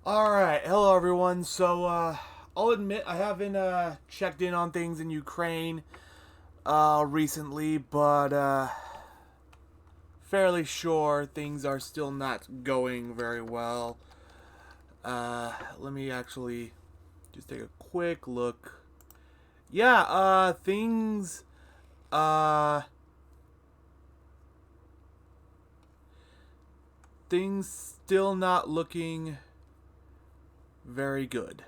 Alright, hello everyone. So, I'll admit I haven't, checked in on things in Ukraine, recently, but, fairly sure things are still not going very well. Let me actually just take a quick look. Yeah, things still not looking very good.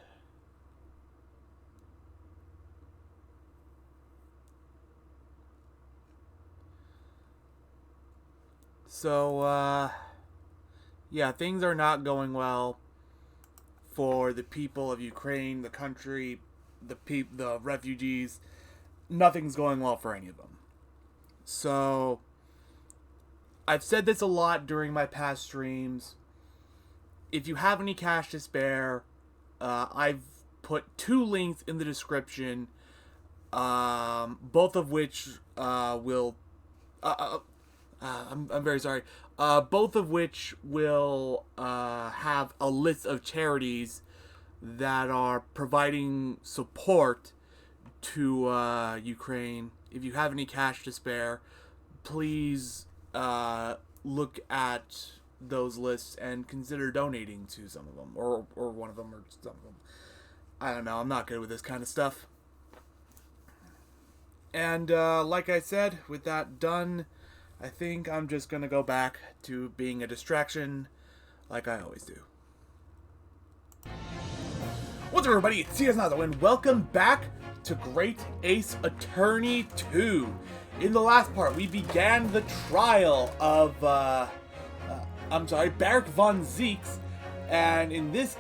So, yeah, things are not going well for the people of Ukraine, the country, the refugees. Nothing's going well for any of them. So, I've said this a lot during my past streams. If you have any cash to spare, I've put two links in the description, both of which will. I'm very sorry. Both of which will have a list of charities that are providing support to Ukraine. If you have any cash to spare, please look at those lists and consider donating to some of them, or one of them, or some of them. I don't know. I'm not good with this kind of stuff. And like I said, with that done, I think I'm just gonna go back to being a distraction, like I always do. What's up, everybody? It's Susato, and welcome back to Great Ace Attorney 2. In the last part, we began the trial of Barak von Zeeks, and in this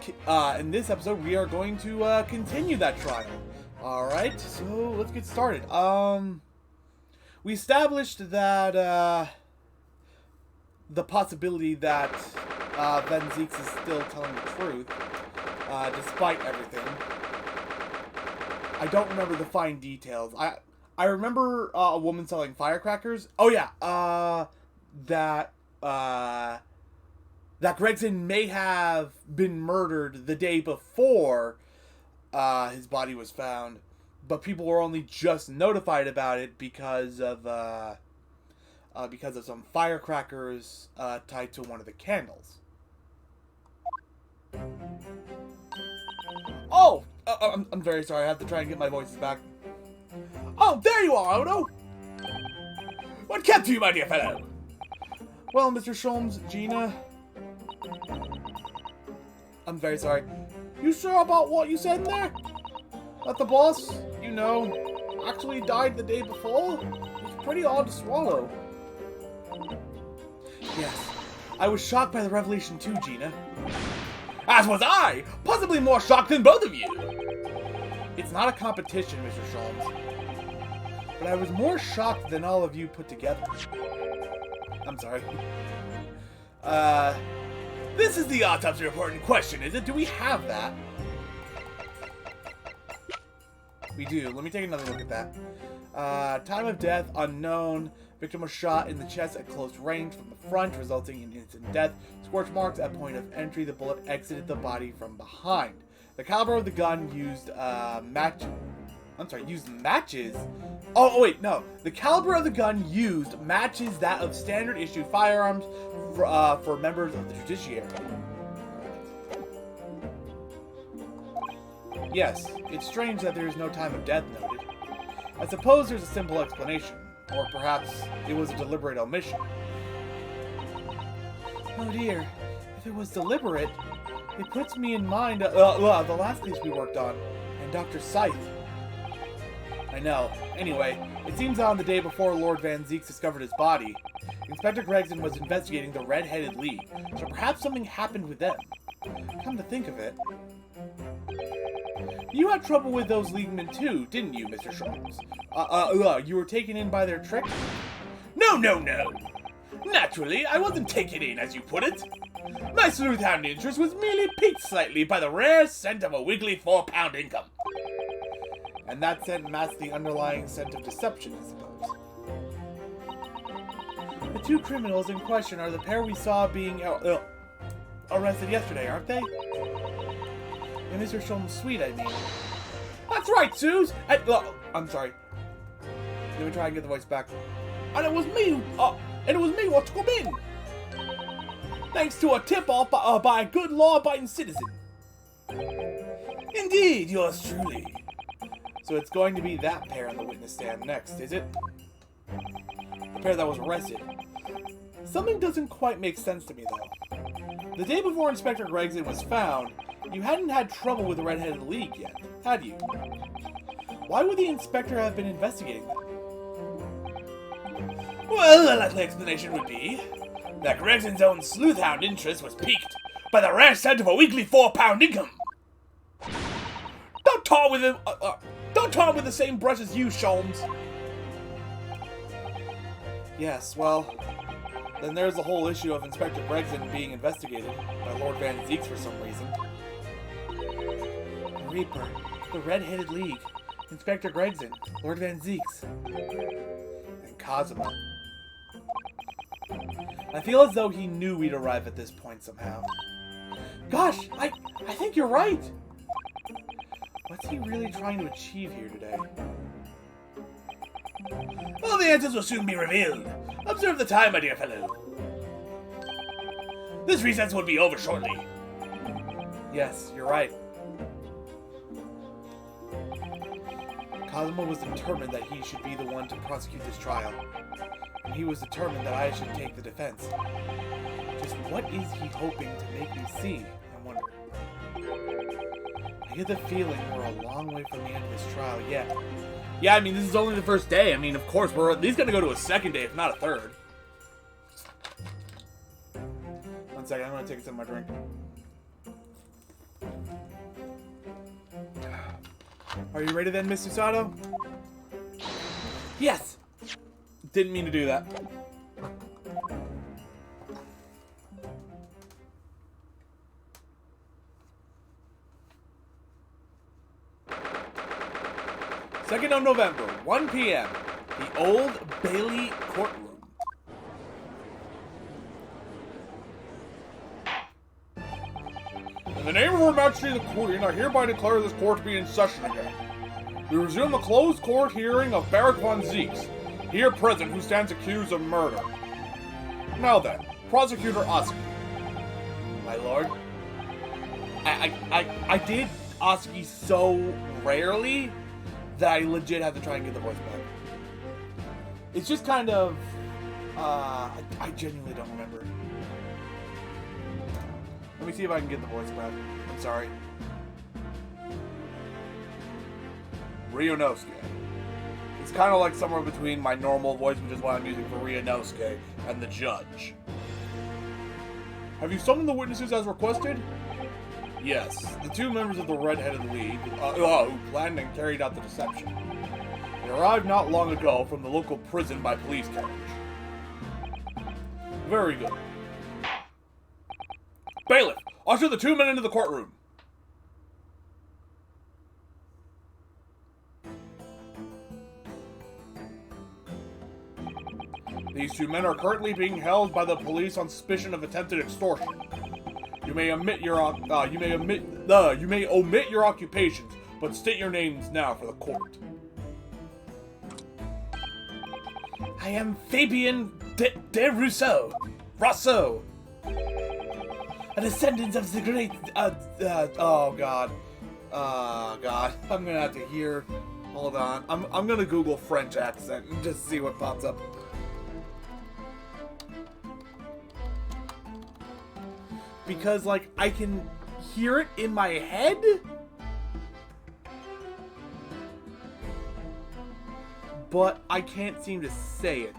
episode, we are going to continue that trial. All right, so let's get started. We established that the possibility that von Zeeks is still telling the truth, despite everything. I don't remember the fine details. I remember a woman selling firecrackers. Oh yeah, that Gregson may have been murdered the day before his body was found, but people were only just notified about it because of some firecrackers tied to one of the candles. Oh, I'm very sorry. I have to try and get my voices back. Oh, there you are, Odo. What kept you, my dear fellow? Well, Mr. Sholmes, Gina. I'm very sorry. You sure about what you said in there? That the boss, actually died the day before? It's pretty odd to swallow. Yes, I was shocked by the revelation too, Gina. As was I! Possibly more shocked than both of you! It's not a competition, Mr. Sholmes. But I was more shocked than all of you put together. I'm sorry. This is the autopsy report in question, is it? Do we have that? We do. Let me take another look at that. Time of death, unknown. Victim was shot in the chest at close range from the front, resulting in instant death. Scorch marks at point of entry. The bullet exited the body from behind. The caliber of the gun used used matches. Oh, wait, no. The caliber of the gun used matches that of standard issue firearms for members of the judiciary. Yes, it's strange that there is no time of death noted. I suppose there's a simple explanation, or perhaps it was a deliberate omission. Oh dear, if it was deliberate, it puts me in mind of the last case we worked on, and Dr. Scythe. I know. Anyway, it seems that on the day before Lord Van Zeeks discovered his body, Inspector Gregson was investigating the Red-Headed League, so perhaps something happened with them. Come to think of it. You had trouble with those Leaguemen too, didn't you, Mr. Sholmes? You were taken in by their trick? No! Naturally, I wasn't taken in, as you put it. My sleuth-hound interest was merely piqued slightly by the rare scent of a wiggly 4-pound income. And that scent masked the underlying scent of deception, I suppose. The two criminals in question are the pair we saw being arrested yesterday, aren't they? And Mr. Sholmes' suite, I mean. That's right, Suze! I'm sorry. Let me try and get the voice back. And it was me what took him in! Thanks to a tip-off by a good law-abiding citizen. Indeed, yours truly. So it's going to be that pair on the witness stand next, is it? The pair that was arrested. Something doesn't quite make sense to me, though. The day before Inspector Gregson was found, you hadn't had trouble with the Red-Headed League yet, had you? Why would the inspector have been investigating them? Well, the likely explanation would be that Gregson's own sleuthhound interest was piqued by the rare scent of a weekly £4 income. Don't tar with him. Don't tar with the same brush as you, Sholmes. Yes, well, then there's the whole issue of Inspector Gregson being investigated by Lord Van Zeeks for some reason. The Reaper, the Red-Headed League, Inspector Gregson, Lord Van Zeeks, and Cosimo. I feel as though he knew we'd arrive at this point somehow. Gosh, I think you're right. What's he really trying to achieve here today? Well, the answers will soon be revealed. Observe the time, my dear fellow. This recess will be over shortly. Yes, you're right. Cosimo was determined that he should be the one to prosecute this trial. And he was determined that I should take the defense. Just what is he hoping to make me see, I wonder. I get the feeling we're a long way from the end of this trial yet. Yeah, I mean, this is only the first day. I mean, of course, we're at least going to go to a second day, if not a third. 1 second, I'm going to take a sip of my drink. Are you ready then, Miss Susato? Yes! Didn't mean to do that. Second of November, 1 p.m. The Old Bailey Courtroom. In the name of Her Majesty the Queen, I hereby declare this court to be in session again. We resume the closed court hearing of Baron von Zeeks, here present, who stands accused of murder. Now then, Prosecutor Oski. My lord? I did Oski so rarely that I legit have to try and get the voice back. It's just kind of, I genuinely don't remember. Let me see if I can get the voice back. I'm sorry. Ryunosuke. It's kind of like somewhere between my normal voice, which is what I'm using for Ryunosuke, and the judge. Have you summoned the witnesses as requested? Yes, the two members of the Red-Headed League, who planned and carried out the deception. They arrived not long ago from the local prison by police carriage. Very good. Bailiff, usher the two men into the courtroom. These two men are currently being held by the police on suspicion of attempted extortion. You may omit your occupations, but state your names now for the court. I am Fabien de Rousseau, a descendant of the great, oh god, I'm gonna have to hear, hold on, I'm gonna Google French accent and just see what pops up. Because, like, I can hear it in my head, but I can't seem to say it.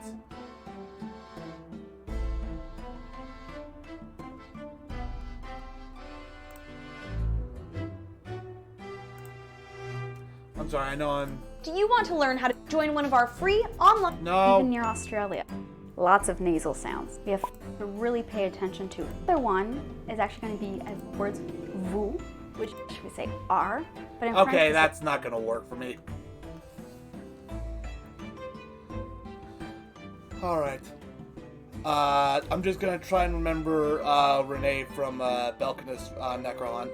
I'm sorry, I know I'm... Do you want to learn how to join one of our free online... No. Even near Australia. Lots of nasal sounds. We have to really pay attention to. The other one is actually going to be words vous, which we say are, but in Okay, French, that's not going to work for me. Alright. I'm just going to try and remember Renee from Belcanus Necrolon.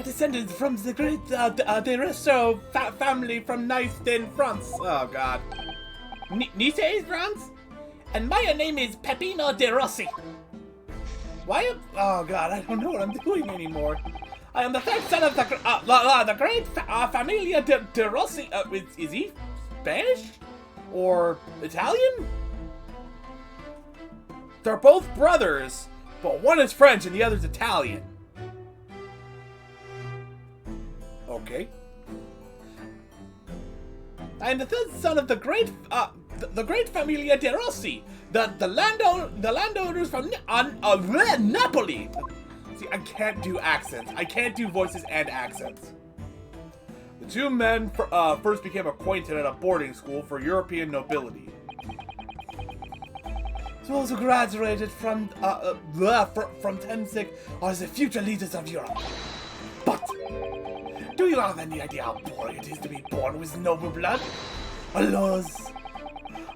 descended from the great De Rousseau family from Nice in France. Oh, God. Nice, France? And my name is Peppino De Rossi. Why? Oh, God, I don't know what I'm doing anymore. I am the third son of the great Familia De Rossi. Is he Spanish? Or Italian? They're both brothers, but one is French and the other's Italian. Okay. I am the third son of the great Familia De Rossi, the landowners from Napoli. See, I can't do accents. I can't do voices and accents. The two men first became acquainted at a boarding school for European nobility. Those who graduated from Tensik are the future leaders of Europe. But do you have any idea how boring it is to be born with noble blood? Alas,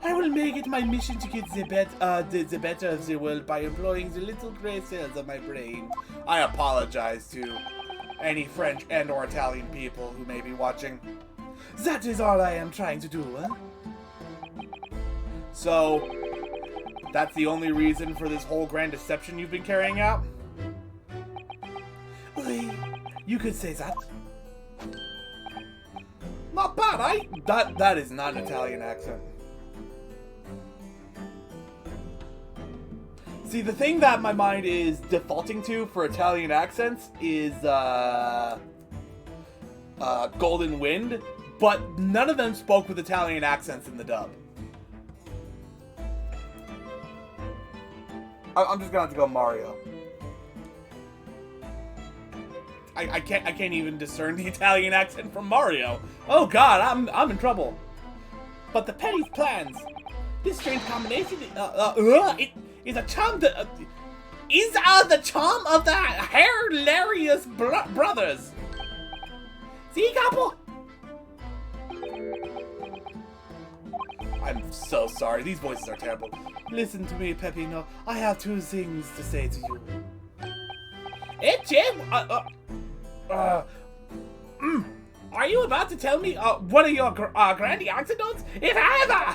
I will make it my mission to get the better of the world by employing the little gray cells of my brain. I apologize to any French and or Italian people who may be watching. That is all I am trying to do, huh? So, that's the only reason for this whole grand deception you've been carrying out? Well, you could say that. Not bad, that is not an Italian accent. See, the thing that my mind is defaulting to for Italian accents is, Golden Wind, but none of them spoke with Italian accents in the dub. I'm just gonna have to go Mario. I can't even discern the Italian accent from Mario. Oh God, I'm in trouble. But the Petty's plans. This strange combination is a charm that is the charm of the hilarious brothers. See, couple? I'm so sorry. These voices are terrible. Listen to me, Peppino. I have two things to say to you. Hey, Jim. Are you about to tell me one of your grandy accidents, if ever?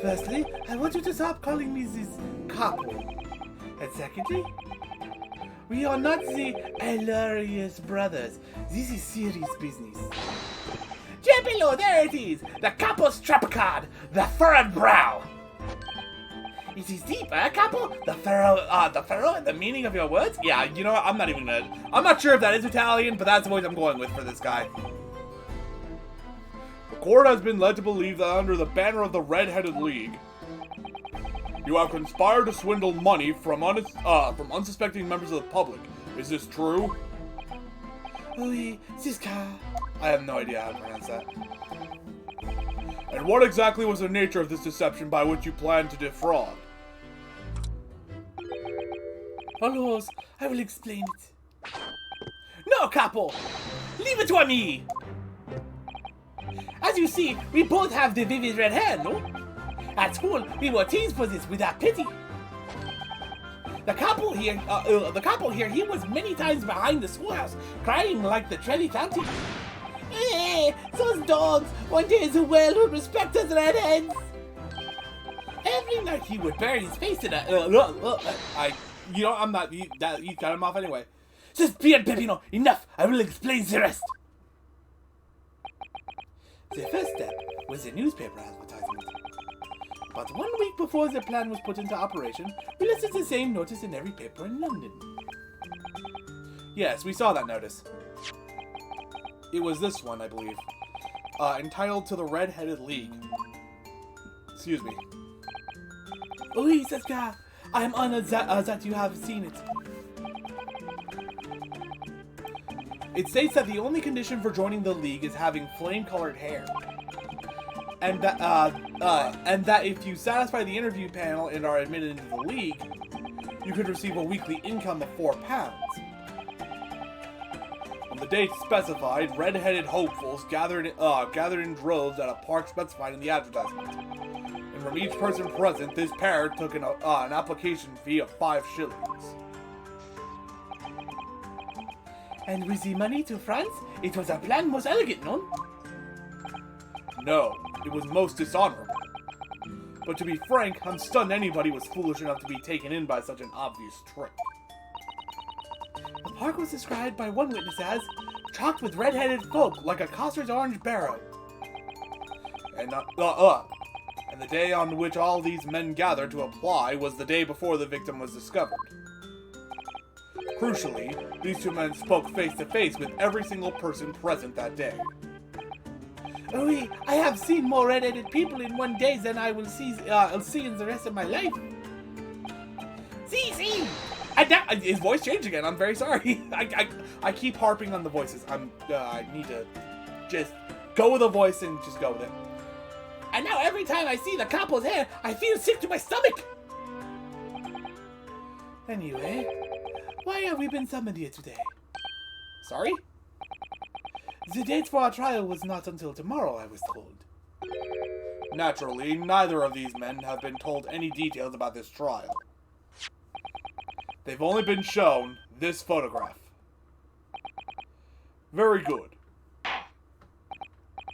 Firstly, I want you to stop calling me this couple. And secondly, we are not the hilarious brothers. This is serious business. Below, there it is! The Capo's trap card! The furrowed brow! It is deep, Capo? The furrow and the meaning of your words? Yeah, you know what? I'm not sure if that is Italian, but that's the voice I'm going with for this guy. The court has been led to believe that under the banner of the Red-Headed League, you have conspired to swindle money from unsuspecting members of the public. Is this true? Oui, c'est ça. I have no idea how to pronounce that. And what exactly was the nature of this deception by which you planned to defraud? Alas, I will explain it. No, Capo! Leave it to me! As you see, we both have the vivid red hair, no? At school, we were teased for this without pity. The couple here, he was many times behind the schoolhouse, crying like the Trevi Fountain. Those dogs, one day as well would respect us redheads. Every night he would bury his face in I'm not, he got him off anyway. Just be Peppino, enough, I will explain the rest. The first step was a newspaper advertisement. But 1 week before the plan was put into operation, we listed the same notice in every paper in London. Yes, we saw that notice. It was this one, I believe. Entitled To the Red-Headed League. Excuse me. Oui, Seska. I am honored that you have seen it. It states that the only condition for joining the league is having flame-colored hair. And that if you satisfy the interview panel and are admitted into the league, you could receive a weekly income of £4. On the date specified, red-headed hopefuls gathered in droves at a park specified in the advertisement. And from each person present, this pair took an application fee of 5 shillings. And with the money to France, it was a plan most elegant, no? No, it was most dishonorable. But to be frank, I'm stunned anybody was foolish enough to be taken in by such an obvious trick. The park was described by one witness as chocked with red-headed folk like a coster's orange barrow. And the day on which all these men gathered to apply was the day before the victim was discovered. Crucially, these two men spoke face to face with every single person present that day. Oui, I have seen more red-headed people in one day than I will see in the rest of my life. See. His voice changed again. I'm very sorry. I keep harping on the voices. I need to just go with the voice and just go with it. And now every time I see the couple's hair, I feel sick to my stomach. Anyway, why have we been summoned here today? Sorry? The date for our trial was not until tomorrow, I was told. Naturally, neither of these men have been told any details about this trial. They've only been shown this photograph. Very good.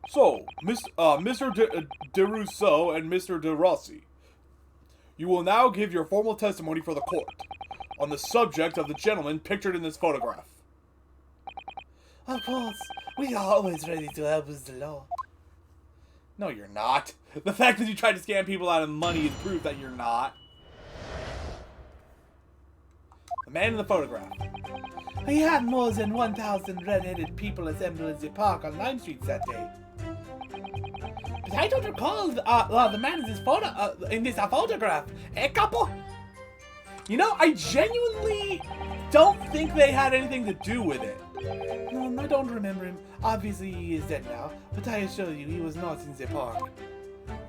So, Mr. de Rousseau and Mr. de Rossi, you will now give your formal testimony for the court on the subject of the gentleman pictured in this photograph. Of course, we are always ready to help with the law. No, you're not. The fact that you tried to scam people out of money is proof that you're not. The man in the photograph. We had more than 1,000 red-headed people assembled in the park on Lime Street that day. But I don't recall the man in this photograph. Eh, couple? You know, I genuinely don't think they had anything to do with it. No, I don't remember him. Obviously, he is dead now, but I assure you, he was not in the park.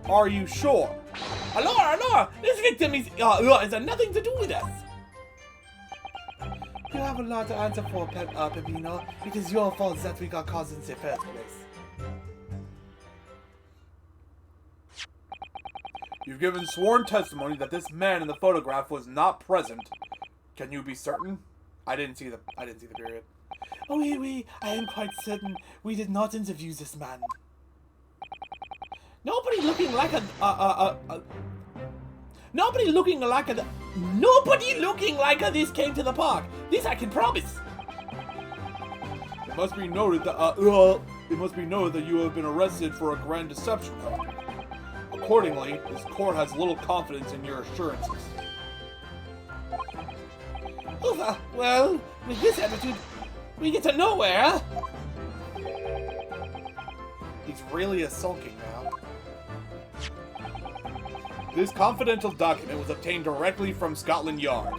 Are you sure? Allora, this victim has nothing to do with us. You have a lot to answer for, Pepino. It is your fault that we got caught in the first place. You've given sworn testimony that this man in the photograph was not present. Can you be certain? I didn't see the period. Oh, oui, I am quite certain we did not interview this man. Nobody looking like this came to the park. This I can promise. It must be noted that you have been arrested for a grand deception. Accordingly, this court has little confidence in your assurances. Well, with this attitude, we get to nowhere. He's really sulking now. This confidential document was obtained directly from Scotland Yard.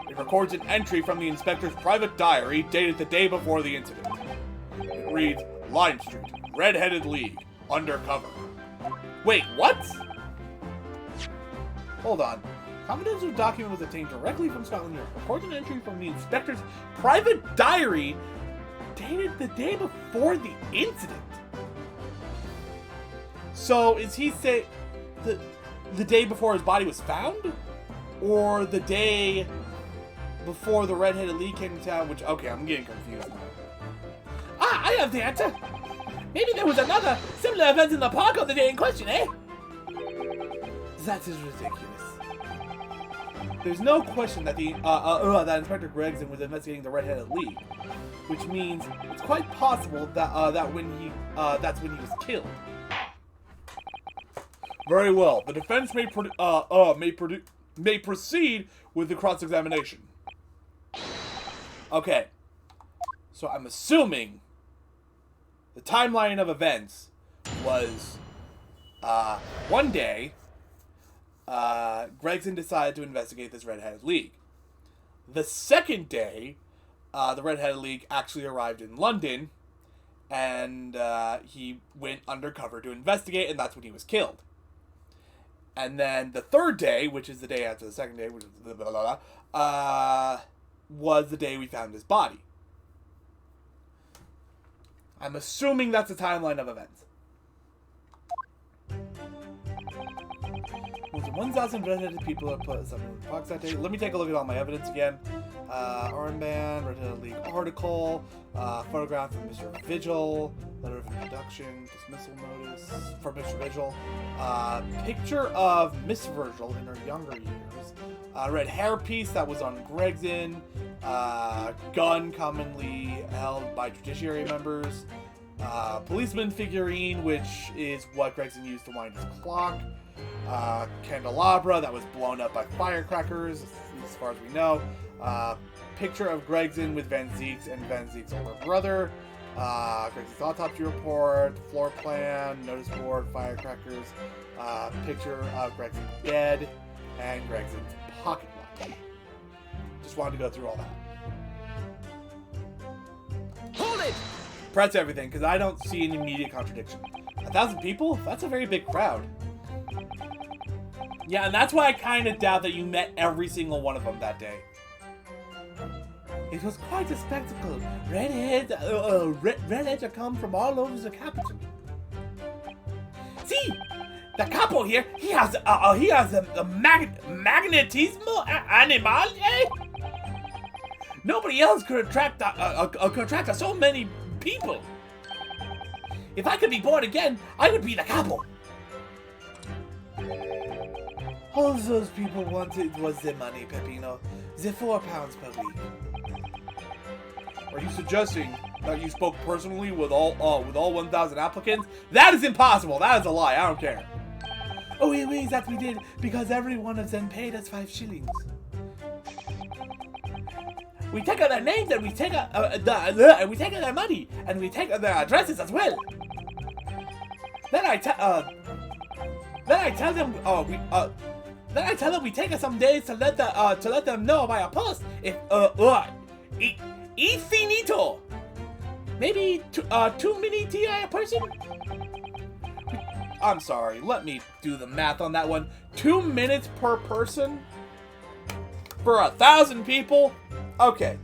It records an entry from the inspector's private diary dated the day before the incident. It reads, Lime Street, Red-Headed League, undercover. Wait, what? Hold on. Confidential document was obtained directly from Scotland Yard. Records an entry from the inspector's private diary dated the day before the incident. So, is he saying the day before his body was found? Or the day before the Red-Headed League came to town? Which, okay, I'm getting confused now. I have the answer. Maybe there was another similar event in the park on the day in question, eh? That is ridiculous. There's no question that that Inspector Gregson was investigating the Red-Headed League, which means it's quite possible that that's when he was killed. Very well. The defense may proceed with the cross-examination. Okay. So I'm assuming the timeline of events was one day Gregson decided to investigate this Red-Headed League. The second day, the Red-Headed League actually arrived in London, and he went undercover to investigate, and that's when he was killed. And then the third day, which is the day after the second day, which is was the day we found his body. I'm assuming that's a timeline of events. More than 1,000 red-headed people are put in the parks that day. Let me take a look at all my evidence again. Armband, Red Hood League article, photograph of Mr. Vigil, letter of introduction, dismissal notice for Mr. Vigil, picture of Miss Virgil in her younger years, red hairpiece that was on Gregson, gun commonly held by judiciary members, policeman figurine, which is what Gregson used to wind his clock, candelabra that was blown up by firecrackers, as far as we know, picture of Gregson with Van Zeeks and Van Zeek's older brother, Gregson's autopsy report, floor plan, notice board, firecrackers, picture of Gregson dead, and Gregson's pocket watch. Just wanted to go through all that. Hold it! Press everything, because I don't see any immediate contradiction. 1,000 people? That's a very big crowd. Yeah, and that's why I kind of doubt that you met every single one of them that day. It was quite a spectacle. Redheads have come from all over the capital. See, the capo here, he has a magnetismo animal, eh? Nobody else could attract so many people. If I could be born again, I would be the capo. All those people wanted was the money, Peppino. The £4 per week. Are you suggesting that you spoke personally with all 1,000 applicants? That is impossible. That is a lie. I don't care. Oh, oui, that we did, because every one of them paid us 5 shillings. We take out their names, and we take out their money, and we take out their addresses as well. Then I tell them we take us some days to let them know by a post if finito. Maybe 2 minutes a person. I'm sorry. Let me do the math on that one. 2 minutes per person for 1,000 people. Okay.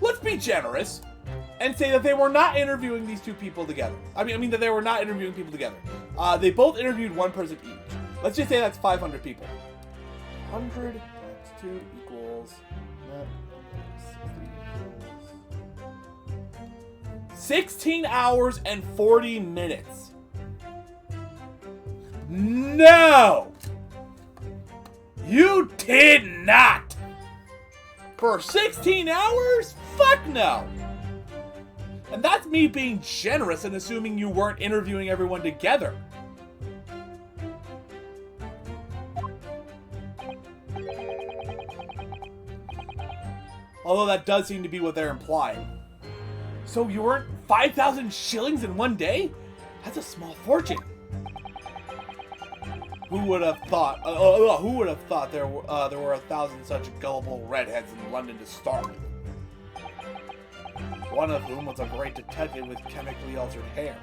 Let's be generous and say that they were not interviewing these two people together. I mean that they were not interviewing people together. They both interviewed one person each. Let's just say that's 500 people. 100 times 2 equals... 16 hours and 40 minutes. No! You did not! For 16 hours? Fuck no! And that's me being generous and assuming you weren't interviewing everyone together. Although that does seem to be what they're implying. So you earned 5,000 shillings in one day? That's a small fortune. Who would have thought? There were 1,000 such gullible redheads in London to start with? One of whom was a great detective with chemically altered hair.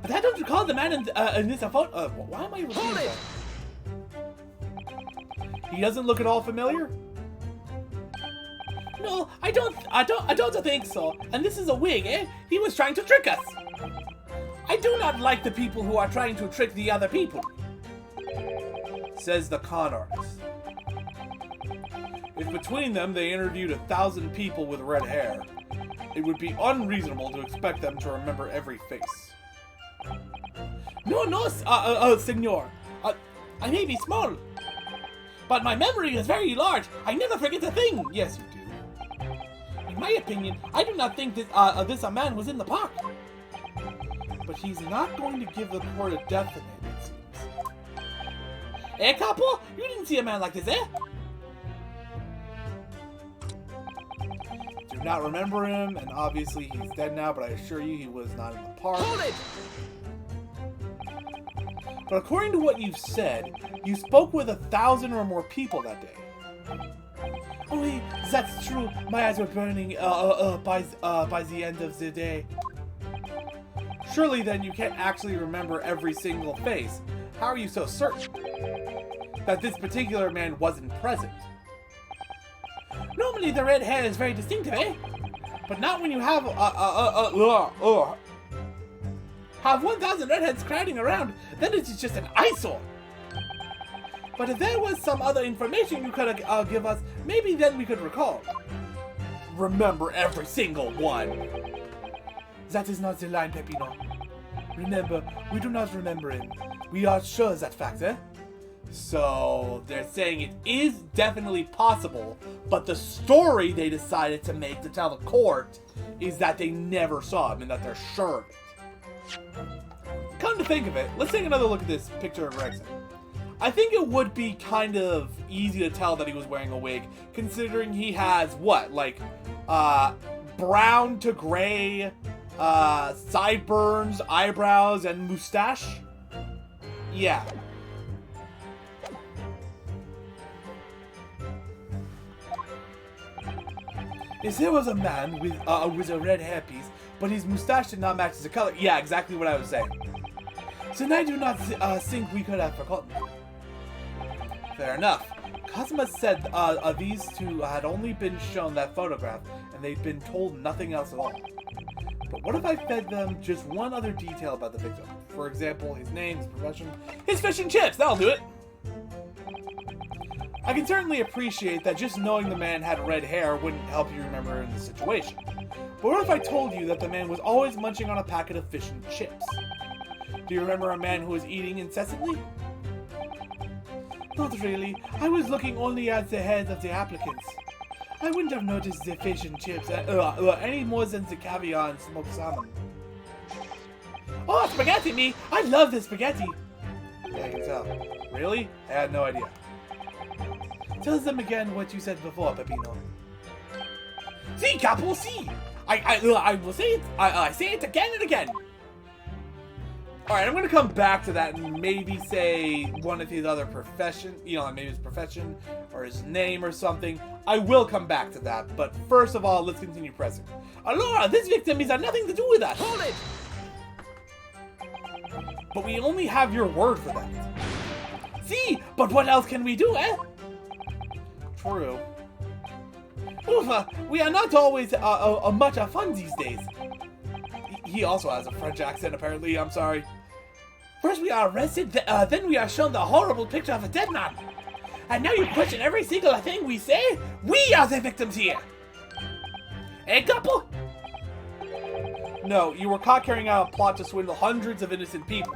But I don't recall the man in this photo. Why am I repeating that? He doesn't look at all familiar? No, I don't think so. And this is a wig, eh? He was trying to trick us. I do not like the people who are trying to trick the other people, says the con artist. If between them they interviewed 1,000 people with red hair, it would be unreasonable to expect them to remember every face. No, senor. I may be small, but my memory is very large. I never forget a thing. Yes, you do. In my opinion, I do not think this man was in the park. But he's not going to give the court a definite, it seems. Eh, Capo? You didn't see a man like this, eh? Do not remember him, and obviously he's dead now, but I assure you he was not in the park. Hold it! But according to what you've said, you spoke with 1,000 or more people that day. Oh, that's true. My eyes were burning by the end of the day. Surely then you can't actually remember every single face. How are you so certain that this particular man wasn't present? Normally the red hair is very distinctive, eh? But not when you have 1,000 redheads crowding around. Then it's just an eyesore. But if there was some other information you could give us, maybe then we could recall. Remember every single one. That is not the line, Peppino. Remember, we do not remember him. We are sure that fact, eh? So, they're saying it is definitely possible, but the story they decided to make to tell the court is that they never saw him and that they're sure of it. Come to think of it, let's take another look at this picture of Rexon. I think it would be kind of easy to tell that he was wearing a wig, considering he has, what, like, brown to gray, sideburns, eyebrows, and mustache? Yeah. If there was a man with a red hairpiece, but his mustache did not match the color. Yeah, exactly what I was saying. So I do not think we could have forgotten. Fair enough. Cosma said these two had only been shown that photograph, and they'd been told nothing else at all. But what if I fed them just one other detail about the victim? For example, his name, his profession, his fish and chips, that'll do it! I can certainly appreciate that just knowing the man had red hair wouldn't help you remember in the situation. But what if I told you that the man was always munching on a packet of fish and chips? Do you remember a man who was eating incessantly? Not really. I was looking only at the heads of the applicants. I wouldn't have noticed the fish and chips any more than the caviar and smoked salmon. Oh, spaghetti me! I love the spaghetti! Yeah, I can tell. Really? I had no idea. Tell them again what you said before, Peppino. Si, capo, si! I will say it. I say it again and again. Alright, I'm gonna come back to that and maybe say one of his other profession, maybe his profession or his name or something. I will come back to that, but first of all, let's continue pressing. Alora, this victim has nothing to do with us. Hold it! But we only have your word for that. See, but what else can we do, eh? True. Oof, we are not always much of fun these days. He also has a French accent, apparently. I'm sorry. First we are arrested, then we are shown the horrible picture of a dead man. And now you question every single thing we say? We are the victims here! Eh, couple? No, you were caught carrying out a plot to swindle hundreds of innocent people.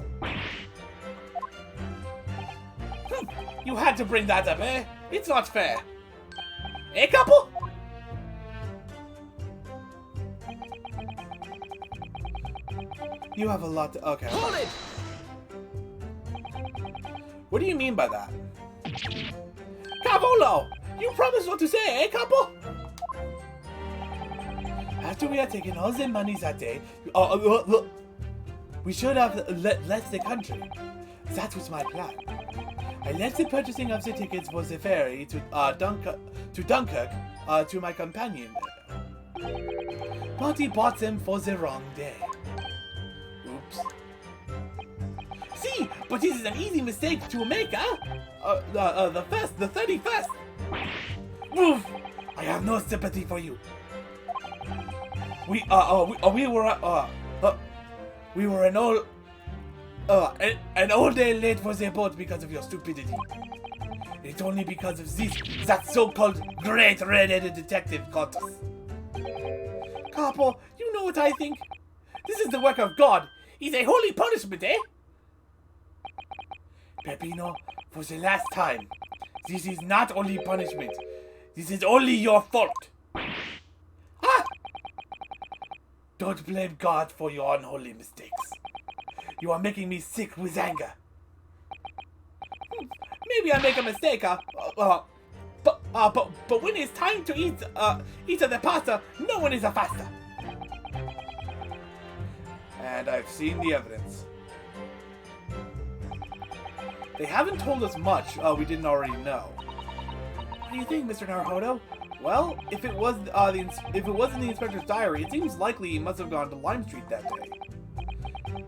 You had to bring that up, eh? It's not fair. Eh, couple? You have a lot to... Okay. Hold it! What do you mean by that? Cavolo! You promised what to say, eh, couple? After we had taken all the money that day, we should have left the country. That was my plan. I left the purchasing of the tickets for the ferry to Dunkirk to my companion. But he bought them for the wrong day. Oops. See, but this is an easy mistake to make, huh? The 31st. Oof! I have no sympathy for you. We were an all day late for the boat because of your stupidity. It's only because of this that so-called great red-headed detective caught us. Capo, you know what I think? This is the work of God. It's a holy punishment, eh? Peppino, for the last time, this is not only punishment. This is only your fault. Ah! Don't blame God for your unholy mistakes. You are making me sick with anger. Maybe I make a mistake, but when it's time to eat the pasta, no one is a faster. And I've seen the evidence. They haven't told us much we didn't already know. What do you think, Mr. Naruhodo? Well, if it was in the inspector's diary, it seems likely he must have gone to Lime Street that day.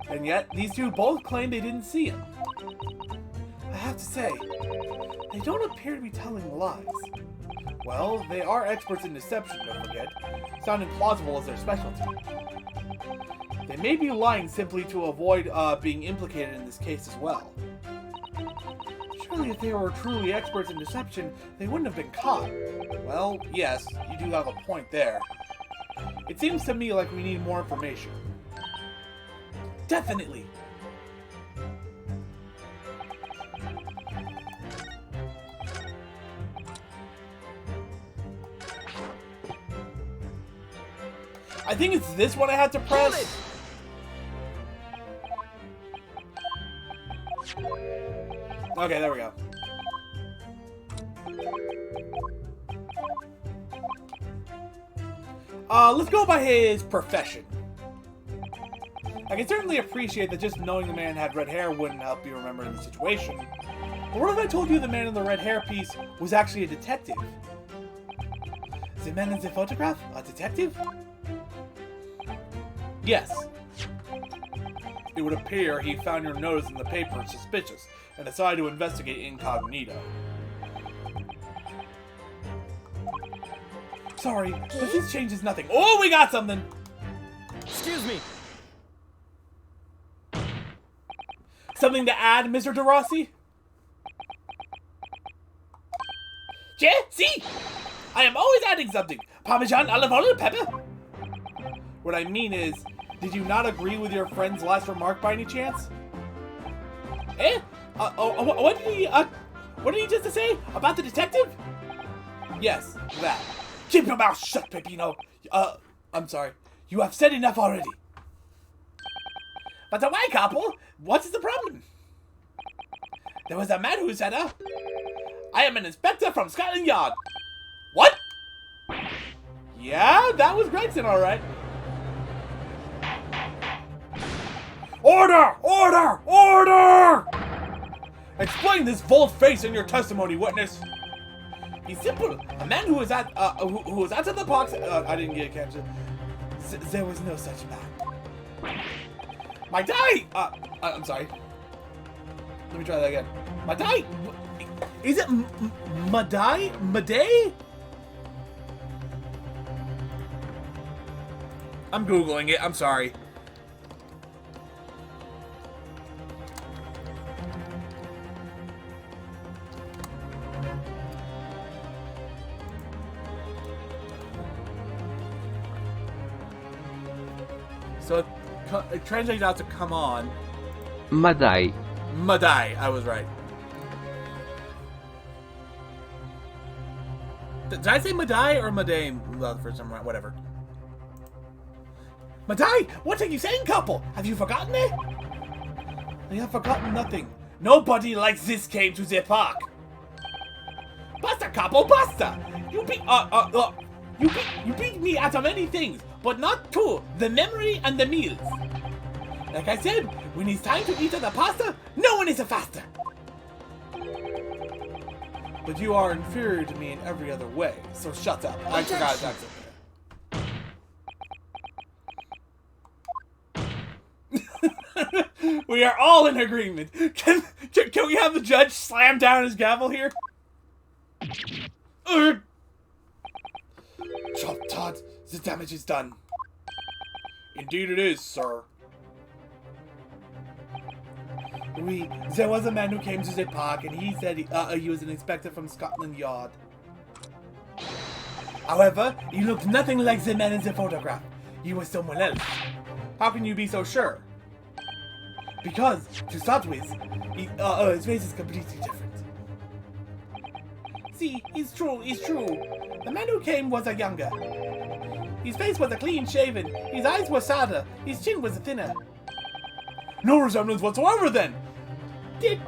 And yet, these two both claim they didn't see him. I have to say, they don't appear to be telling lies. Well, they are experts in deception, don't forget. Sounding plausible is their specialty. They may be lying simply to avoid being implicated in this case as well. Surely if they were truly experts in deception, they wouldn't have been caught. Well, yes, you do have a point there. It seems to me like we need more information. Definitely. I think it's this one I had to press. Okay, there we go. Let's go by his profession. I can certainly appreciate that just knowing the man had red hair wouldn't help you remember the situation. But what if I told you the man in the red hair piece was actually a detective? The man in the photograph? A detective? Yes. It would appear he found your notice in the paper suspicious and decided to investigate incognito. Sorry, but this changes nothing. Oh, we got something! Excuse me. Something to add, Mr. DeRossi? Yeah, see? I am always adding something. Parmesan, olive oil, pepper. What I mean is, did you not agree with your friend's last remark by any chance? Eh? What did he just say about the detective? Yes, that. Keep your mouth shut, Peppino. I'm sorry. You have said enough already. But why, couple? What is the problem? There was a man who said, I am an inspector from Scotland Yard. What? Yeah, that was Gregson, alright. Order! Order! Order! Explain this volte-face in your testimony, witness. He's simple. A man who was at the box. I didn't get a caption. There was no such man. My die. I'm sorry. Let me try that again. My die. Is it Madai? Maday? I'm googling it. I'm sorry. So it translates out to come on. Madai. Madai, I was right. Did I say Madai or Madame? Well, for some reason, whatever. Madai, what are you saying, couple? Have you forgotten it? I have forgotten nothing. Nobody like this came to the park. Basta, couple, basta. You beat me out of many things, but not two, the memory and the meals. Like I said, when it's time to eat the pasta, no one is a faster. But you are inferior to me in every other way, so shut up. I forgot his accent there. We are all in agreement. Can we have the judge slam down his gavel here? Chop Todd, the damage is done. Indeed it is, sir. There was a man who came to the park and he said he was an inspector from Scotland Yard. However, he looked nothing like the man in the photograph. He was someone else. How can you be so sure? Because, to start with, his face is completely different. See, it's true. The man who came was a younger. His face was a clean-shaven, his eyes were sadder, his chin was thinner. No resemblance whatsoever, then! Did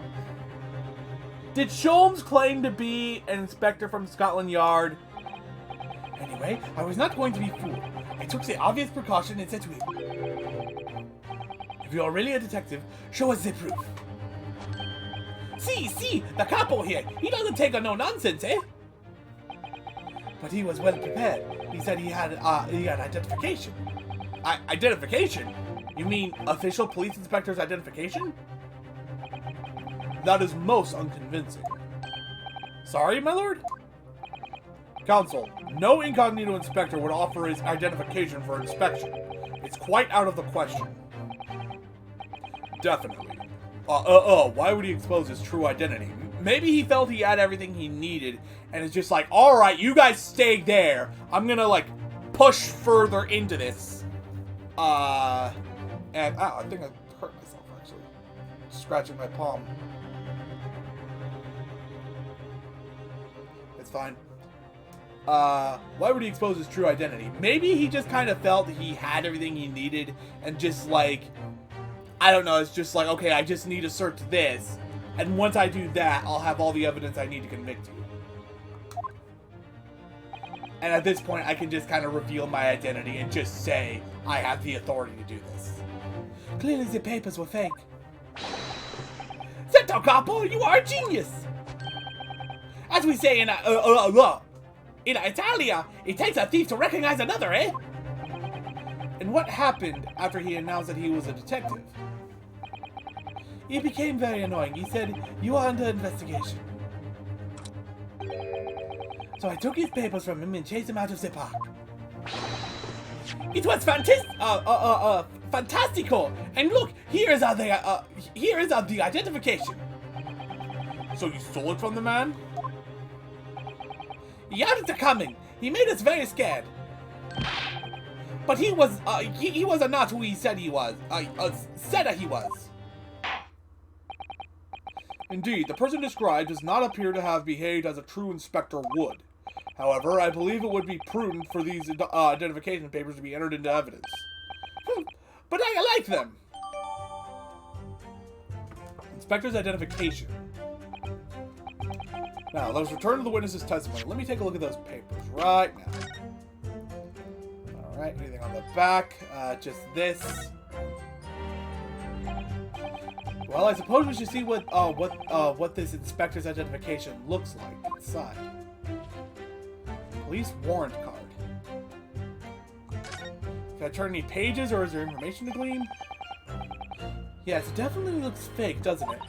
Sholmes claim to be an inspector from Scotland Yard? Anyway, I was not going to be fooled. I took the obvious precaution and said to him, if you are really a detective, show us the proof. See, the capo here, he doesn't take a no-nonsense, eh? But he was well prepared. He said he had identification. Identification? You mean official police inspector's identification? That is most unconvincing. Sorry, my lord? Counsel, no incognito inspector would offer his identification for inspection. It's quite out of the question. Definitely. Why would he expose his true identity? maybe he felt he had everything he needed, and it's just like, alright, you guys stay there. I'm gonna, like, push further into this. I think I hurt myself, actually. Scratching my palm. It's fine. Why would he expose his true identity? Maybe he just kind of felt he had everything he needed, and just, like, I don't know, it's just like, okay, I just need to search this, and once I do that, I'll have all the evidence I need to convict you. And at this point, I can just kind of reveal my identity and just say, I have the authority to do this. Clearly the papers were fake. Susato Capo, you are a genius! As we say in Italia, it takes a thief to recognize another, eh? And what happened after he announced that he was a detective? He became very annoying. He said, you are under investigation. So I took his papers from him and chased him out of the park. It was fantastical! And look, here is the identification. So you stole it from the man? He had it coming. He made us very scared. But he was not who he said he was. Said that he was. Indeed, the person described does not appear to have behaved as a true inspector would. However, I believe it would be prudent for these identification papers to be entered into evidence. But I like them. Inspector's identification. Now, let's return to the witness's testimony. Let me take a look at those papers right now. Alright, anything on the back? Just this. Well, I suppose we should see what this inspector's identification looks like inside. Police warrant card. Can I turn any pages, or is there information to glean? Yes, it definitely looks fake, doesn't it?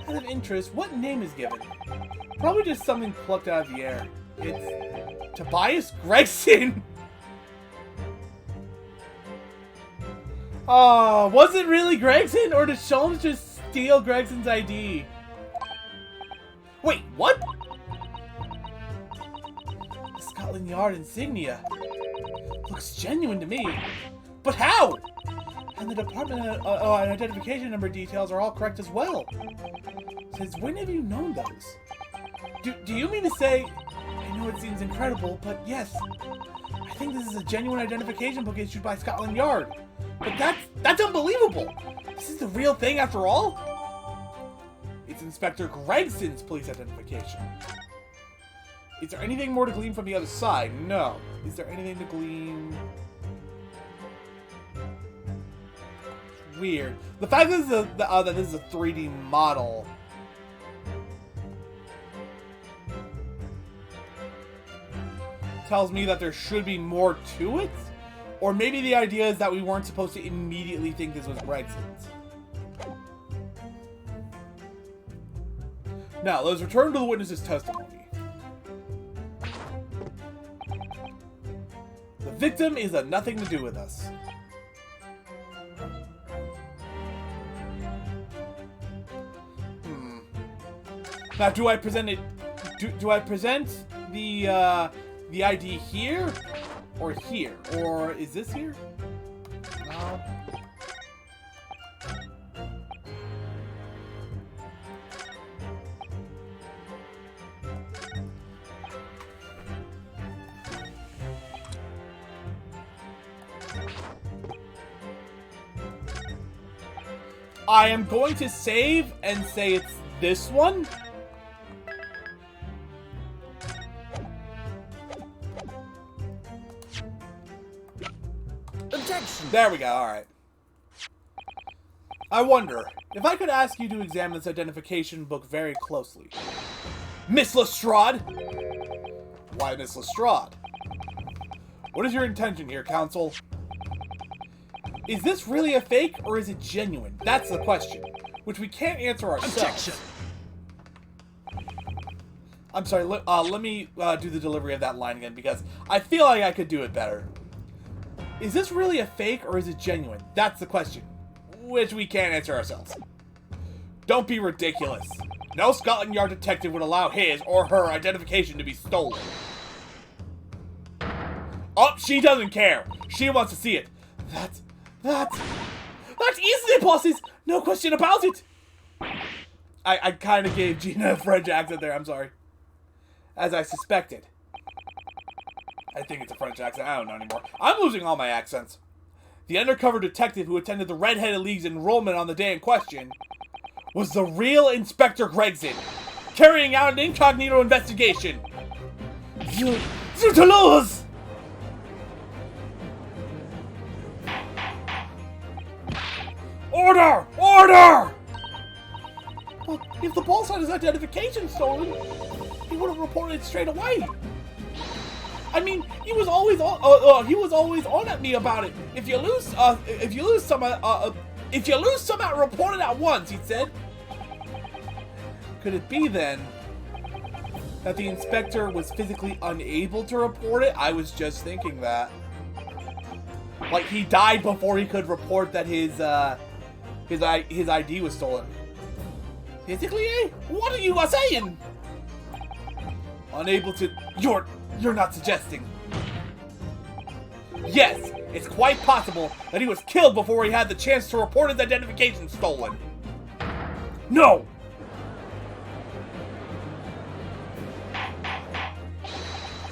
Out of interest, what name is given? Probably just something plucked out of the air. It's Tobias Gregson! Oh, was it really Gregson, or did Sholmes just steal Gregson's ID? Wait, what? The Scotland Yard insignia. Looks genuine to me. But how? And the department and identification number details are all correct as well. Since when have you known those? Do you mean to say... I know it seems incredible, but yes. I think this is a genuine identification book issued by Scotland Yard. But that's unbelievable! This is the real thing after all? It's Inspector Gregson's police identification. Is there anything more to glean from the other side? No. Is there anything to glean? Weird. The fact that this is a 3D model. Tells me that there should be more to it? Or maybe the idea is that we weren't supposed to immediately think this was Gregson's. Now, let's return to the witness's testimony. The victim is nothing to do with us. Now, do I present it? Do I present the ID here, or here, or is this here? No. I am going to save and say it's this one. Objection! There we go, alright. I wonder, if I could ask you to examine this identification book very closely. Miss Lestrade? Why Miss Lestrade? What is your intention here, counsel? Is this really a fake, or is it genuine? That's the question, which we can't answer ourselves. Objection! I'm sorry, let me do the delivery of that line again, because I feel like I could do it better. Is this really a fake, or is it genuine? That's the question, which we can't answer ourselves. Don't be ridiculous. No Scotland Yard detective would allow his or her identification to be stolen. Oh, she doesn't care. She wants to see it. That's easily bosses. No question about it. I kind of gave Gina a French accent there. I'm sorry. As I suspected. I think it's a French accent. I don't know anymore. I'm losing all my accents. The undercover detective who attended the Red-Headed League's enrollment on the day in question was the real Inspector Gregson, carrying out an incognito investigation. Toulouse! Order! Order! Well, if the boss had his identification stolen, he would have reported it straight away. I mean, he was always on at me about it. If you lose some, report it at once, he said. Could it be then that the inspector was physically unable to report it? I was just thinking that. Like he died before he could report that his ID was stolen. Physically, eh? What are you saying? Unable to... You're not suggesting. Yes, it's quite possible that he was killed before he had the chance to report his identification stolen. No!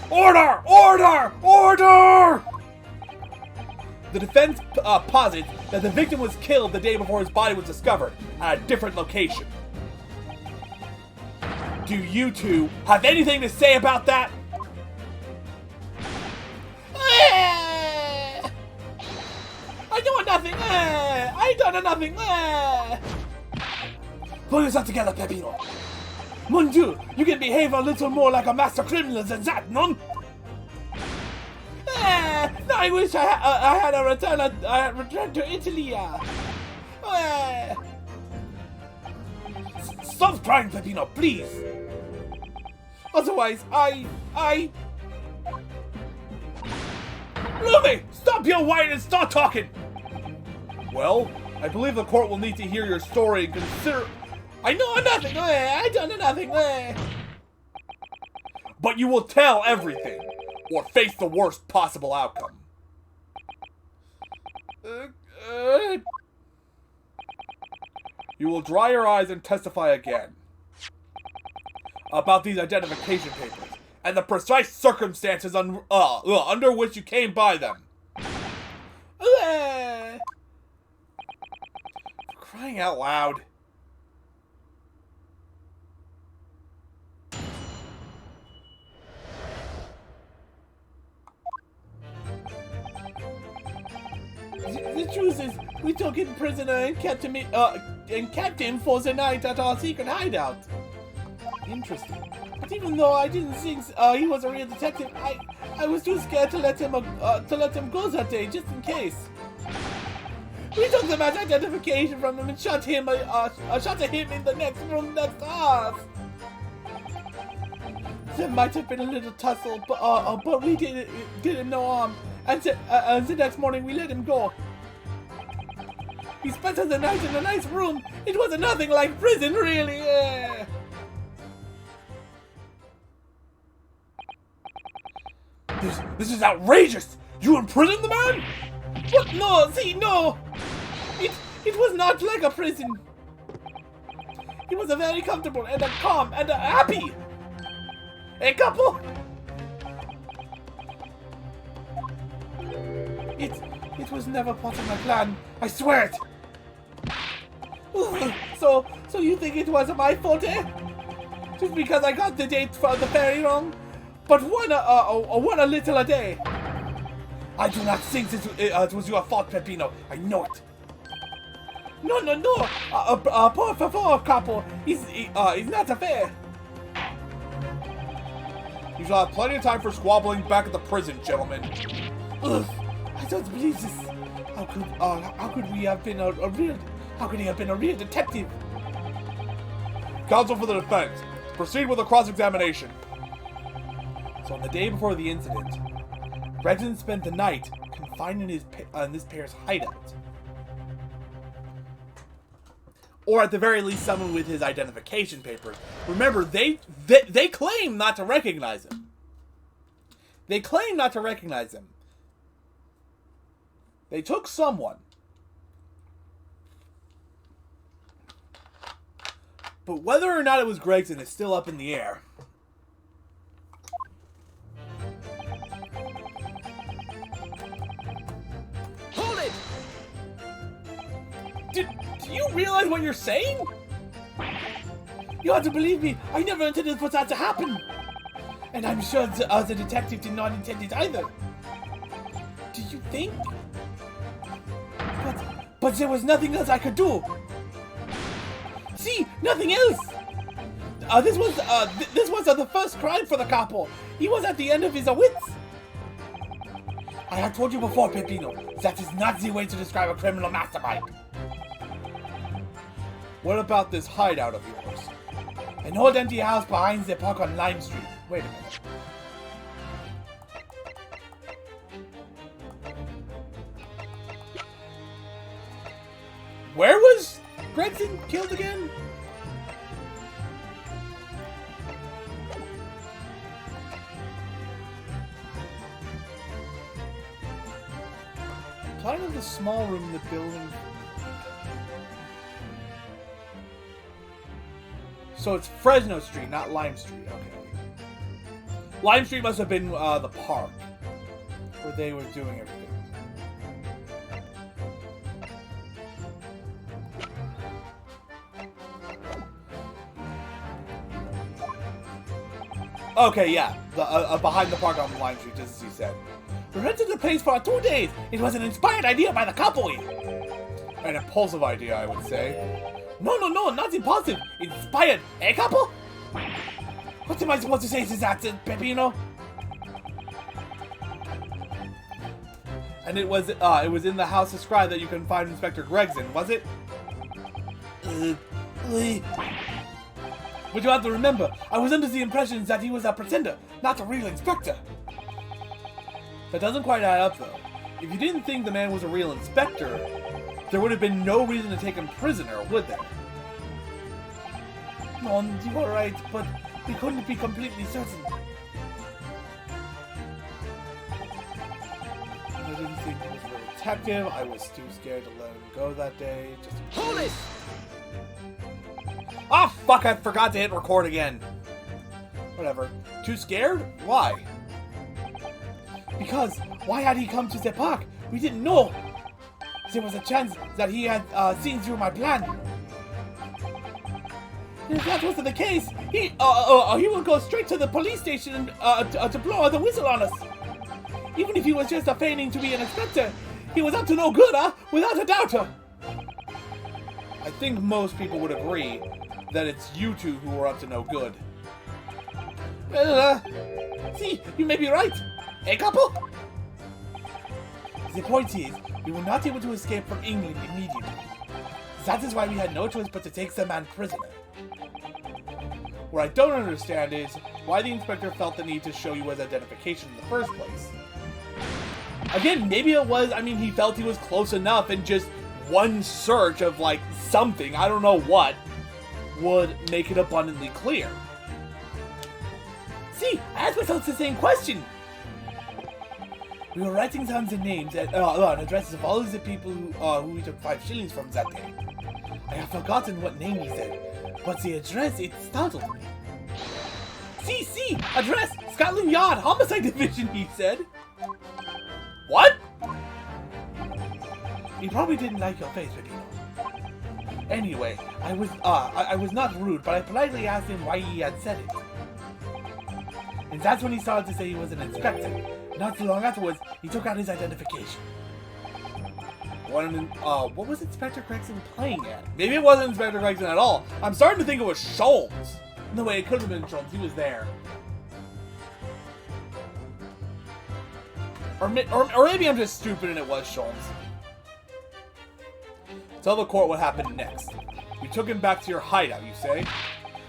Order! Order! Order! The defense posits that the victim was killed the day before his body was discovered at a different location. Do you two have anything to say about that? I don't nothing. I done nothing. Pull yourself together, Pepino. Mon Dieu, you can behave a little more like a master criminal than that, non? No, I wish I had returned to Italy. Stop crying, Pepino, please. Otherwise, Ruby, stop your whining and start talking. Well, I believe the court will need to hear your story and consider... I know nothing. I done nothing. But you will tell everything, or face the worst possible outcome. You will dry your eyes and testify again about these identification papers and the precise circumstances under which you came by them. Crying out loud. The truth is, we took him prisoner and kept him for the night at our secret hideout. Interesting. But even though I didn't think he was a real detective, I was too scared to let him go that day, just in case. We took the match identification from him and shot him in the next room next to us. There might have been a little tussle, but we did him no harm. And the next morning we let him go. He spent the night in a nice room. It was nothing like prison, really. This is outrageous! You imprisoned the man? What? No, see, no! It was not like a prison. He was a very comfortable and a calm and a happy. A couple? It was never part of my plan. I swear it. So you think it was my fault, eh? Just because I got the date for the ferry wrong? But one a little a day. I do not think it was your fault, Peppino. I know it. No. Por favor, capo. It's not fair. You shall have plenty of time for squabbling back at the prison, gentlemen. Ugh, I don't believe this. How could he have been a real detective? Counsel for the defense, proceed with the cross-examination. So on the day before the incident, Gregson spent the night confined in this pair's hideout. Or at the very least, someone with his identification papers. Remember, they claim not to recognize him. They claim not to recognize him. They took someone. But whether or not it was Gregson is still up in the air. Hold it! Do you realize what you're saying? You have to believe me. I never intended for that to happen. And I'm sure the detective did not intend it either. Do you think? But there was nothing else I could do. See, nothing else. This was the first crime for the capo. He was at the end of his wits. I have told you before, Peppino, that is not the way to describe a criminal mastermind. What about this hideout of yours? An old empty house behind the park on Lime Street. Wait a minute. Where was Gregson killed again? Kind of the small room in the building. So it's Fresno Street, not Lime Street. Okay. Lime Street must have been the park where they were doing everything. Okay, yeah. The behind the park on Lime Street, just as you said. We rented the place for 2 days. It was an inspired idea by the couple. An impulsive idea, I would say. No, not impulsive. Inspired, eh, couple? What am I supposed to say to that, Peppino? And it was in the house described that you can find Inspector Gregson, was it? But you have to remember, I was under the impression that he was a pretender, not a real inspector. That doesn't quite add up, though. If you didn't think the man was a real inspector, there would have been no reason to take him prisoner, would there? No, you are right, but we couldn't be completely certain. I didn't think he was a real detective. I was too scared to let him go that day. Just Hold it! Ah, fuck, I forgot to hit record again. Whatever. Too scared? Why? Because, why had he come to the park? We didn't know. There was a chance that he had seen through my plan. If that wasn't the case, he would go straight to the police station to blow the whistle on us. Even if he was just feigning to be an inspector, he was up to no good, without a doubt. I think most people would agree that it's you two who are up to no good. Well, see, you may be right. Eh, couple? The point is, we were not able to escape from England immediately. That is why we had no choice but to take the man prisoner. What I don't understand is why the inspector felt the need to show you his identification in the first place. Again, maybe it was, he felt he was close enough and just one search of, something, I don't know what, would make it abundantly clear. See, I asked myself the same question. We were writing down the names and addresses of all of the people who we took 5 shillings from that day. I have forgotten what name he said, but the address, it startled me. See, address, Scotland Yard, Homicide Division, he said. What? He probably didn't like your face, Peppino. Anyway, I was not rude, but I politely asked him why he had said it. And that's when he started to say he was an inspector. Not too long afterwards, he took out his identification. What was Inspector Gregson playing at? Maybe it wasn't Inspector Gregson at all. I'm starting to think it was Sholmes. No way, it could have been Sholmes. He was there. Or maybe I'm just stupid and it was Sholmes. Tell the court what happened next. You took him back to your hideout, you say?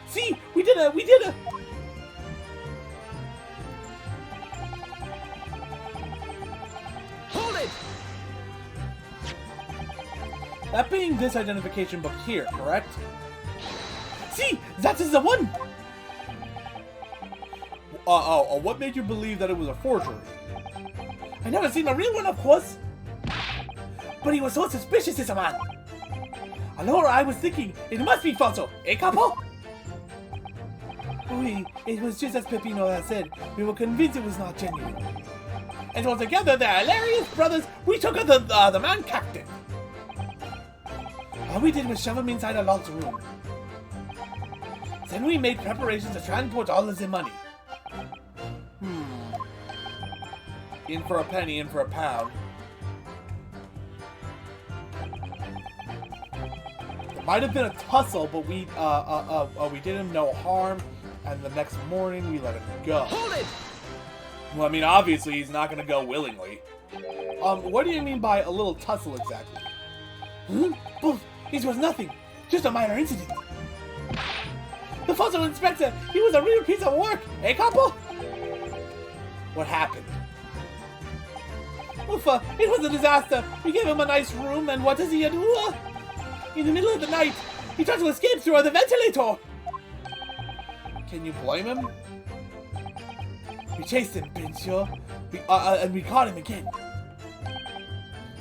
See, we did a... Hold it! That being this identification book here, correct? See, that is the one! What made you believe that it was a forgery? I never seen a real one, of course. But he was so suspicious, this man. Allora, I was thinking, it must be falso, eh, capo? It was just as Peppino had said. We were convinced it was not genuine. And altogether, the hilarious brothers, we took out the man captain. All we did was shove him inside a locked room. Then we made preparations to transport all of the money. In for a penny, in for a pound. It might have been a tussle, but we did him no harm, and the next morning we let him go. Hold it! Well, I mean, obviously he's not going to go willingly. What do you mean by a little tussle exactly? Well, it was nothing. Just a minor incident. The fossil inspector, he was a real piece of work, eh, capo? What happened? Oof, it was a disaster. We gave him a nice room, and what does he do? In the middle of the night, he tried to escape through the ventilator. Can you blame him? We chased him, Pincio, and we caught him again.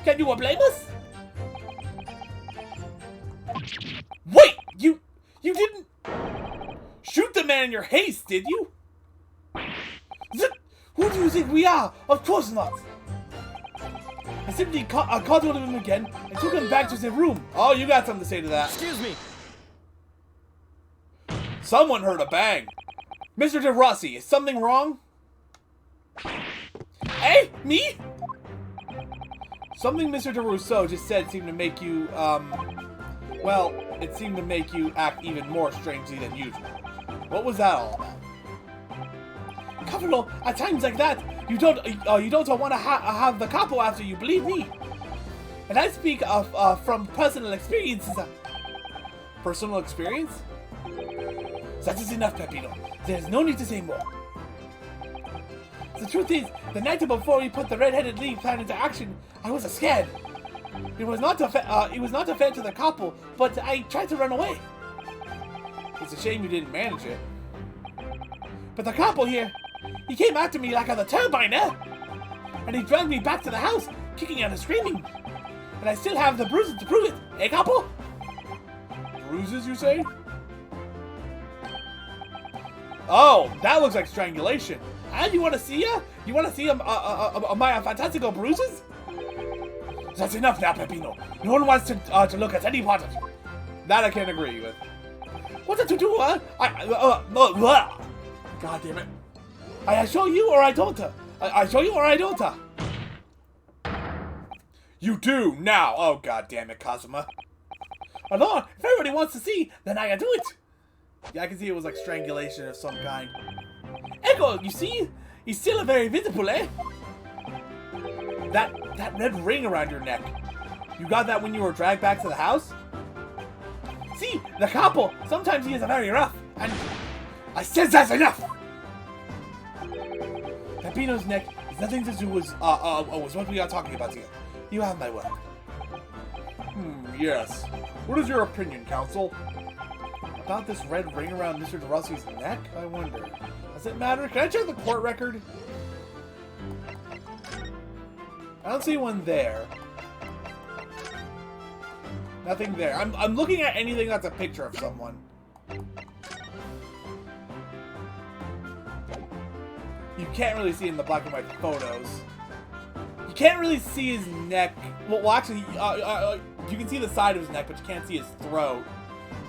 Can you blame us? Wait, you didn't shoot the man in your haste, did you? Who do you think we are? Of course not. I simply caught hold of him again and took him back to the room. Oh, you got something to say to that. Excuse me. Someone heard a bang. Mr. De Rossi, is something wrong? Hey, me? Something Mr. De Rousseau just said seemed to make you, well, it seemed to make you act even more strangely than usual. What was that all about? Cavalo, at times like that, you don't want to have the capo after you, believe me. And I speak of from personal experiences. Personal experience? That is enough, Peppino. There's no need to say more. The truth is, the night before we put the red-headed league plan into action, I was scared. It was not fair to the capo, but I tried to run away. It's a shame you didn't manage it. But the capo here, he came after me like a turbine, eh? And he dragged me back to the house, kicking and screaming. And I still have the bruises to prove it, eh, capo? Bruises, you say? Oh, that looks like strangulation. And you want to see ya? You want to see my fantastical bruises? That's enough now, Peppino. No one wants to look at any part of you. That I can't agree with. What to do, huh? God damn it. I show you or I don't. I show you or I don't. You do, now. Oh, god damn it, Cosima. Although, if everybody wants to see, then I do it. Yeah, I can see it was like strangulation of some kind. Echo, you see? He's still very visible, eh? That red ring around your neck. You got that when you were dragged back to the house? See, the capo, sometimes he is very rough, and I said that's enough! Peppino's neck has nothing to do with what we are talking about here. You have my word. Yes. What is your opinion, Counsel? About this red ring around Mr. De Rossi's neck, I wonder. Does it matter? Can I check the court record? I don't see one there. Nothing there. I'm looking at anything that's a picture of someone. You can't really see in the black and white photos. You can't really see his neck. Well actually, you can see the side of his neck, but you can't see his throat.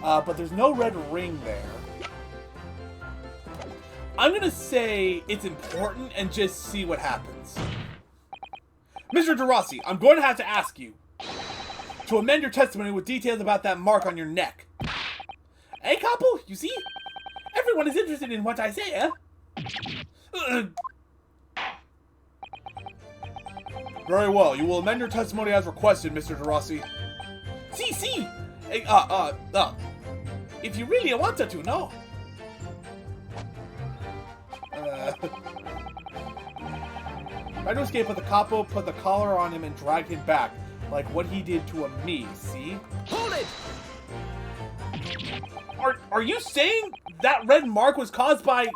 But there's no red ring there. I'm gonna say it's important and just see what happens. Mr. De Rossi, I'm going to have to ask you to amend your testimony with details about that mark on your neck. Hey, Capo, you see? Everyone is interested in what I say, eh? Very well, you will amend your testimony as requested, Mr. De Rossi. See. If you really wanted to, no. Tried to escape with the capo, put the collar on him, and dragged him back. Like what he did to me, see? Hold it! Are you saying that red mark was caused by...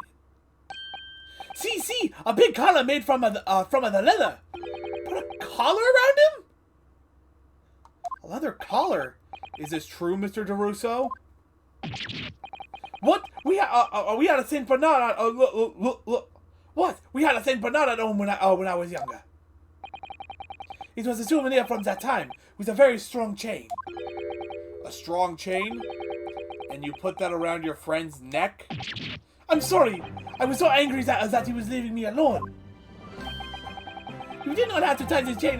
See, a big collar made from the leather. Put a collar around him? A leather collar? Is this true, Mr. DeRusso? What? We had a Saint Bernard. Look. What? We had a Saint Bernard at home when I was younger. It was a souvenir from that time with a very strong chain. A strong chain? And you put that around your friend's neck? I'm sorry. I was so angry that he was leaving me alone. You did not have to tie the chain,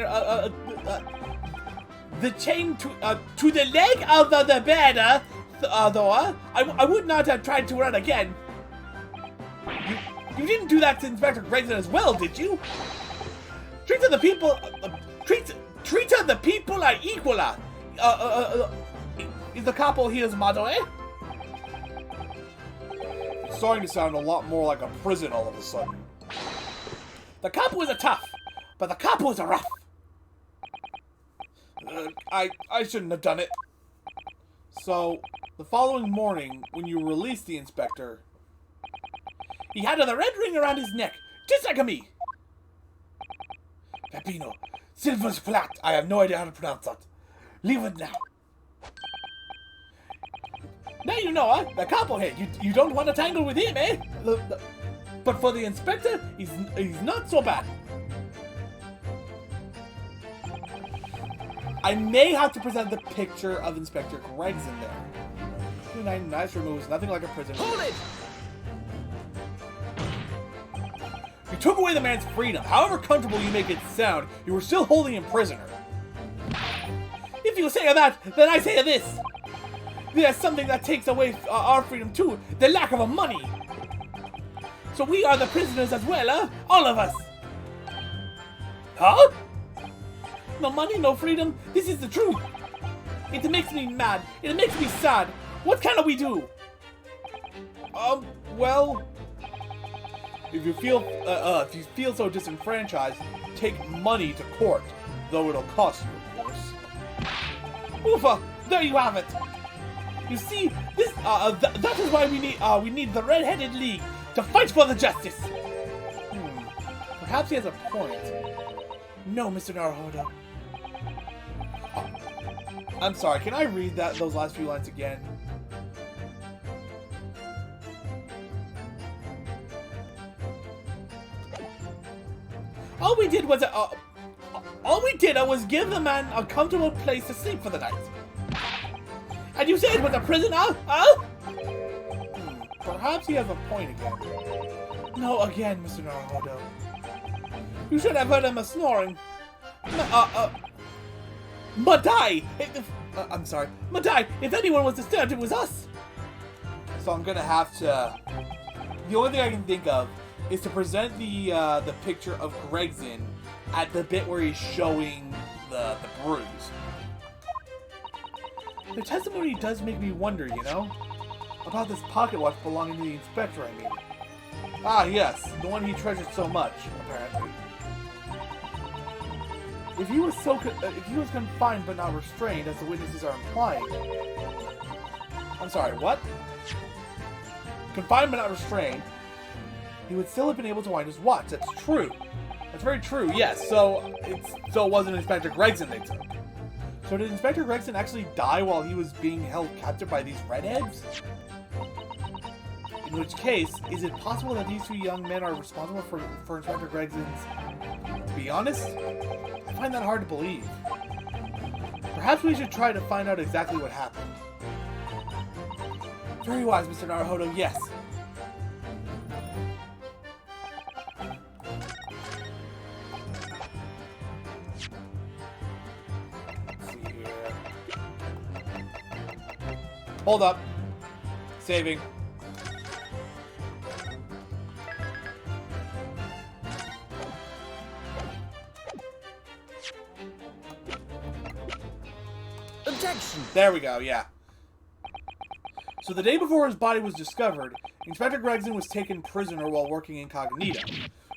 the chain to the leg of the bed, though. I would not have tried to run again. You didn't do that to Inspector Gregson as well, did you? Treat of the people, treat of the people are equal. Is the capo here's motto, eh? It's starting to sound a lot more like a prison all of a sudden. The capo is a tough, but the capo is a rough. I shouldn't have done it. So, the following morning, when you released the inspector, he had the red ring around his neck, just like me. Peppino, Silver's flat. I have no idea how to pronounce that. Leave it now. Now you know, huh? The capo head. You don't want to tangle with him, eh? But for the inspector, he's not so bad. I may have to present the picture of Inspector Gregson there. Nice removes nothing like a prison. Hold it! You took away the man's freedom. However comfortable you make it sound, you were still holding him prisoner. If you say that, then I say this. There's something that takes away our freedom too. The lack of money. So we are the prisoners as well, huh? All of us. Huh? No money, no freedom. This is the truth. It makes me mad. It makes me sad. What can we do? Well, if you feel so disenfranchised, take money to court, though it'll cost you, of course. Oofa! There you have it. You see, this that is why we need the Red-Headed League to fight for the justice. Perhaps he has a point. No, Mr. Naruhodo. I'm sorry, can I read those last few lines again? All we did was give the man a comfortable place to sleep for the night. And you say it was a prison, huh? Perhaps he has a point again. No, again, Mr. Naruhodo. You should have heard him snoring. Madai! I'm sorry. Madai, if anyone was disturbed, it was us! So I'm gonna have to... The only thing I can think of is to present the picture of Gregson at the bit where he's showing the bruise. The testimony does make me wonder, you know? About this pocket watch belonging to the inspector, I mean. Ah, yes, the one he treasured so much, apparently. If he was confined but not restrained, as the witnesses are implying... I'm sorry, what? Confined but not restrained, he would still have been able to wind his watch. That's true. That's very true, yes. So it wasn't Inspector Gregson they took. So did Inspector Gregson actually die while he was being held captive by these redheads? In which case, is it possible that these two young men are responsible for Inspector Gregson's... To be honest, I find that hard to believe. Perhaps we should try to find out exactly what happened. Very wise, Mr. Naruhodo, yes. Let's see here. Hold up. Saving. Objection! There we go, yeah. So the day before his body was discovered, Inspector Gregson was taken prisoner while working incognito.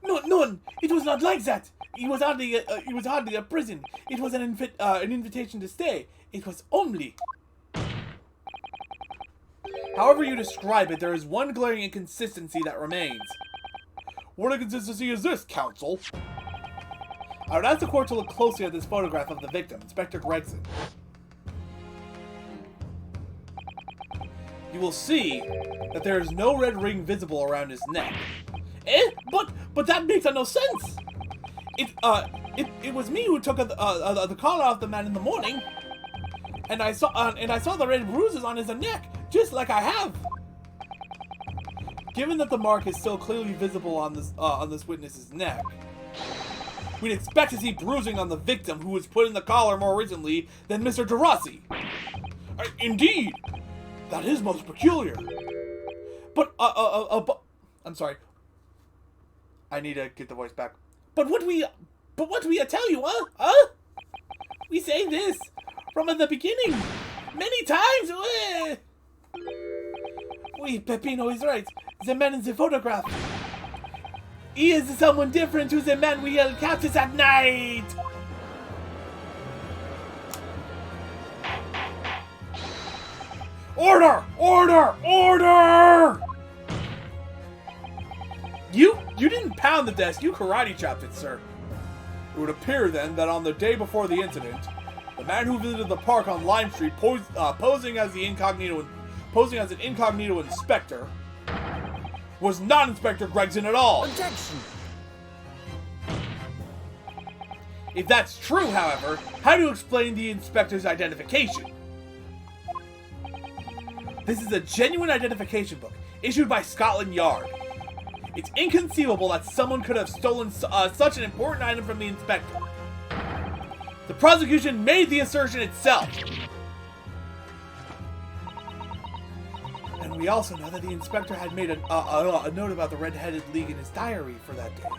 No, none. It was not like that. He was hardly a prison. It was an invitation to stay. It was only. However you describe it, there is one glaring inconsistency that remains. What inconsistency is this, counsel? I would ask the court to look closely at this photograph of the victim, Inspector Gregson. You will see that there is no red ring visible around his neck. But that makes no sense. It was me who took the collar off the man in the morning, and I saw the red bruises on his neck, just like I have. Given that the mark is still clearly visible on this witness's neck, we'd expect to see bruising on the victim who was put in the collar more recently than Mr. DeRossi. Indeed, that is most peculiar. But I'm sorry. I need to get the voice back. But what we tell you, huh? Huh? We say this from the beginning, many times. Peppino is right. The man in the photograph. He is someone different to the man we captured at night. Order! Order! Order! You didn't pound the desk, you karate chopped it, sir. It would appear then that on the day before the incident, the man who visited the park on Lime Street posing as an incognito inspector was not Inspector Gregson at all. Objection! If that's true, however, how do you explain the inspector's identification? This is a genuine identification book, issued by Scotland Yard. It's inconceivable that someone could have stolen such an important item from the inspector. The prosecution made the assertion itself. And we also know that the inspector had made a note about the Red-Headed League in his diary for that day,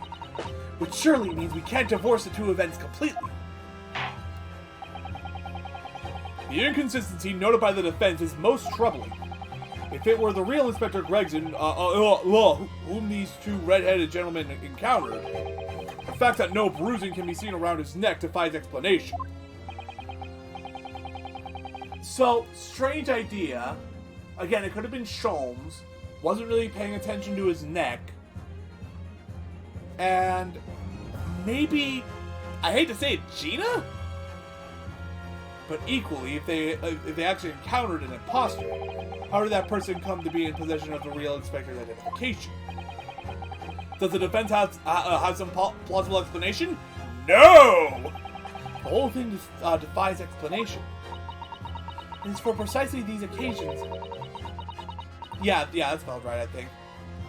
which surely means we can't divorce the two events completely. The inconsistency noted by the defense is most troubling. If it were the real Inspector Gregson, whom these two red-headed gentlemen encountered, the fact that no bruising can be seen around his neck defies explanation. So, strange idea. Again, it could have been Sholmes. Wasn't really paying attention to his neck. And maybe, I hate to say it, Gina? But equally, if they actually encountered an imposter, how did that person come to be in possession of the real inspector's identification? Does the defense have some plausible explanation? No! The whole thing defies explanation. And it's for precisely these occasions. Yeah, that spelled right, I think.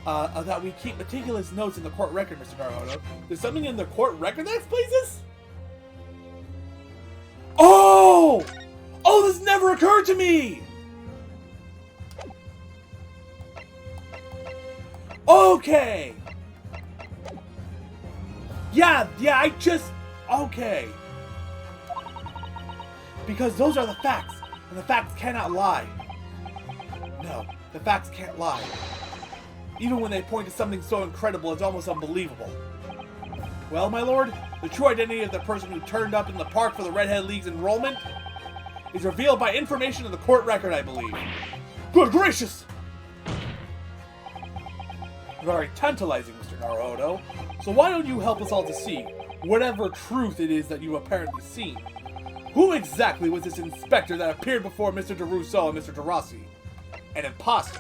That we keep meticulous notes in the court record, Mr. Naruto. There's something in the court record that explains this? Oh! Oh, this never occurred to me! Okay! Yeah, okay. Because those are the facts, and the facts cannot lie. No, the facts can't lie. Even when they point to something so incredible, it's almost unbelievable. Well, my lord, the true identity of the person who turned up in the park for the Redhead League's enrollment is revealed by information in the court record, I believe. Good gracious! Very tantalizing, Mr. Naruto. So why don't you help us all to see whatever truth it is that you've apparently seen? Who exactly was this inspector that appeared before Mr. DeRusso and Mr. DeRossi? An imposter.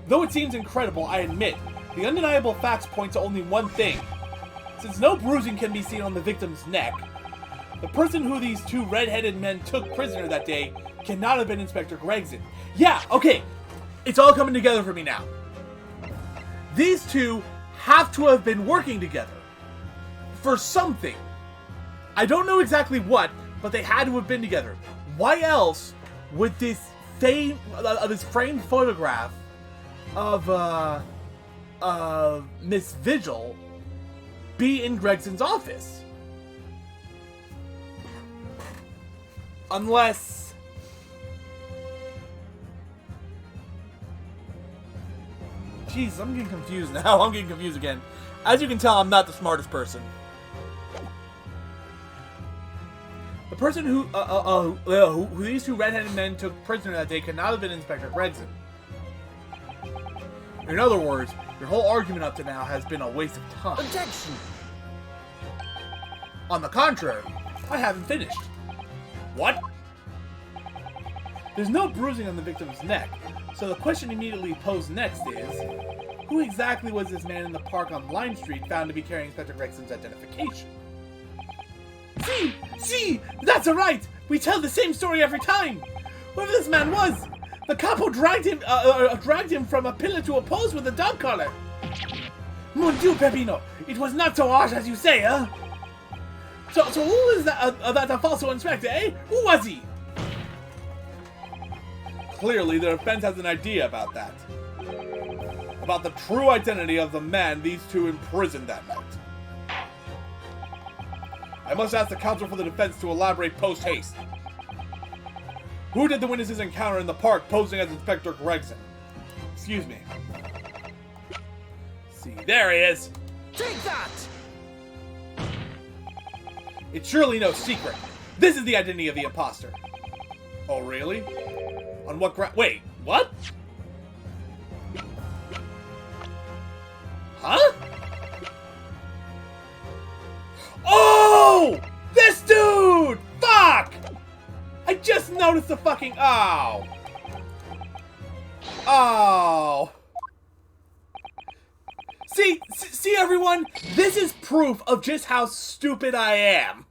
Though it seems incredible, I admit, the undeniable facts point to only one thing. Since no bruising can be seen on the victim's neck, the person who these two red-headed men took prisoner that day cannot have been Inspector Gregson. Yeah, okay, it's all coming together for me now. These two have to have been working together. For something. I don't know exactly what, but they had to have been together. Why else would this framed photograph of Miss Vigil be in Gregson's office? Unless... Jeez, I'm getting confused now. I'm getting confused again. As you can tell, I'm not the smartest person. The person who these two red-headed men took prisoner that day could not have been Inspector Gregson. In other words, your whole argument up to now has been a waste of time. Objection! On the contrary, I haven't finished. What? There's no bruising on the victim's neck, so the question immediately posed next is, who exactly was this man in the park on Lime Street found to be carrying Inspector Gregson's identification? See, that's right. We tell the same story every time. Whoever this man was, the capo dragged him from a pillar to a post with a dog collar. Mon Dieu, Peppino, it was not so harsh as you say, huh? So who is that falso inspector, eh? Who was he? Clearly, the defense has an idea about that. About the true identity of the man these two imprisoned that night. I must ask the counsel for the defense to elaborate post-haste. Who did the witnesses encounter in the park posing as Inspector Gregson? Excuse me. See, there he is! Take that! It's surely no secret. This is the identity of the imposter. Oh, really? On what ground? Wait, what? Huh? Oh! This dude! Fuck! I just noticed the fucking... Oh. Oh. See everyone? This is proof of just how stupid I am.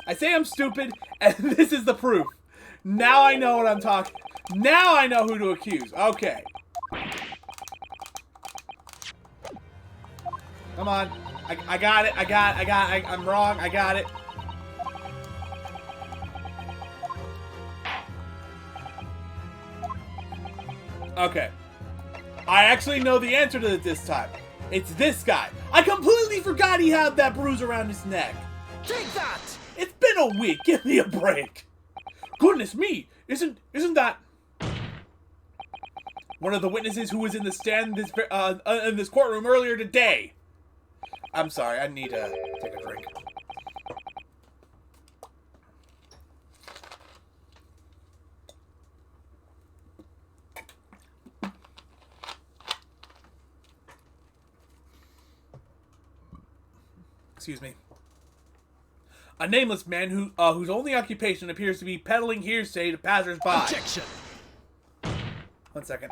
I say I'm stupid, and this is the proof. Now I know what I'm talking... Now I know who to accuse. Okay. Come on. I got it. I'm wrong. I got it. Okay. I actually know the answer to it this time. It's this guy. I completely forgot he had that bruise around his neck. Take that! It's been a week. Give me a break. Goodness me. Isn't that one of the witnesses who was in the stand in this courtroom earlier today? I'm sorry, I need to take a drink. Excuse me. A nameless man whose only occupation appears to be peddling hearsay to passersby. Objection! 1 second.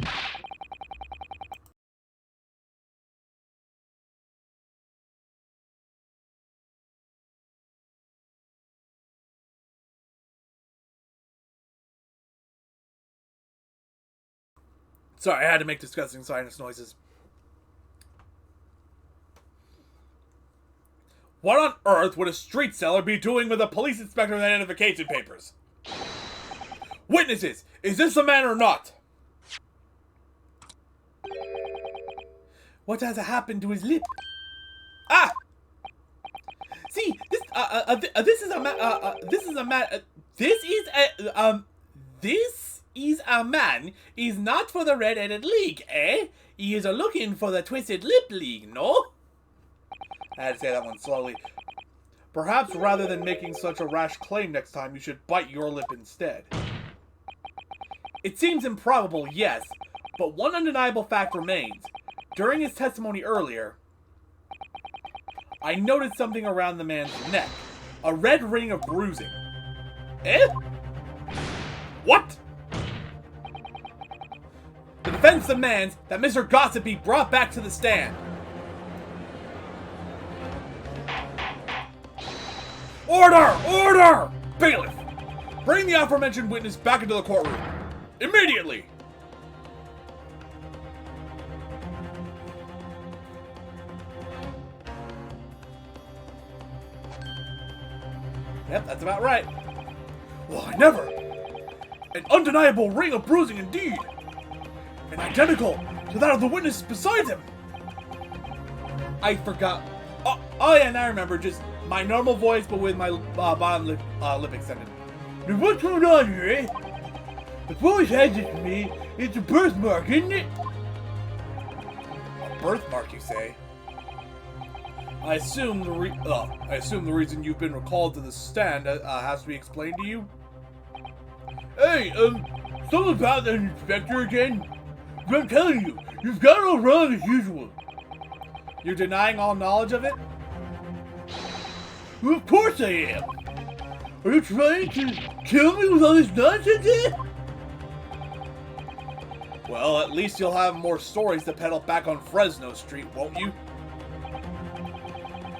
Sorry, I had to make disgusting sinus noises. What on earth would a street seller be doing with a police inspector's identification papers? Witnesses, is this the man or not? What has happened to his lip? Ah! See, this is a man is not for the Red-Headed League, eh? He is looking for the Twisted Lip League, no? I had to say that one slowly. Perhaps rather than making such a rash claim next time, you should bite your lip instead. It seems improbable, yes, but one undeniable fact remains. During his testimony earlier, I noticed something around the man's neck. A red ring of bruising. Eh? What? The defense demands that Mr. Gossip be brought back to the stand. Order! Order! Bailiff, bring the aforementioned witness back into the courtroom. Immediately! Yep, that's about right. Why, never! An undeniable ring of bruising indeed! And identical to that of the witness beside him! I forgot. Oh yeah, now I remember. Just my normal voice, but with my bottom lip extended. Now what's going on here, eh? The police has it to me. It's a birthmark, isn't it? birthmark, you say? I assume the reason you've been recalled to the stand has to be explained to you. Hey, something about that inspector again? But I'm telling you, you've got it all wrong as usual. You're denying all knowledge of it? Well, of course I am. Are you trying to kill me with all this nonsense here? Well, at least you'll have more stories to peddle back on Fresno Street, won't you?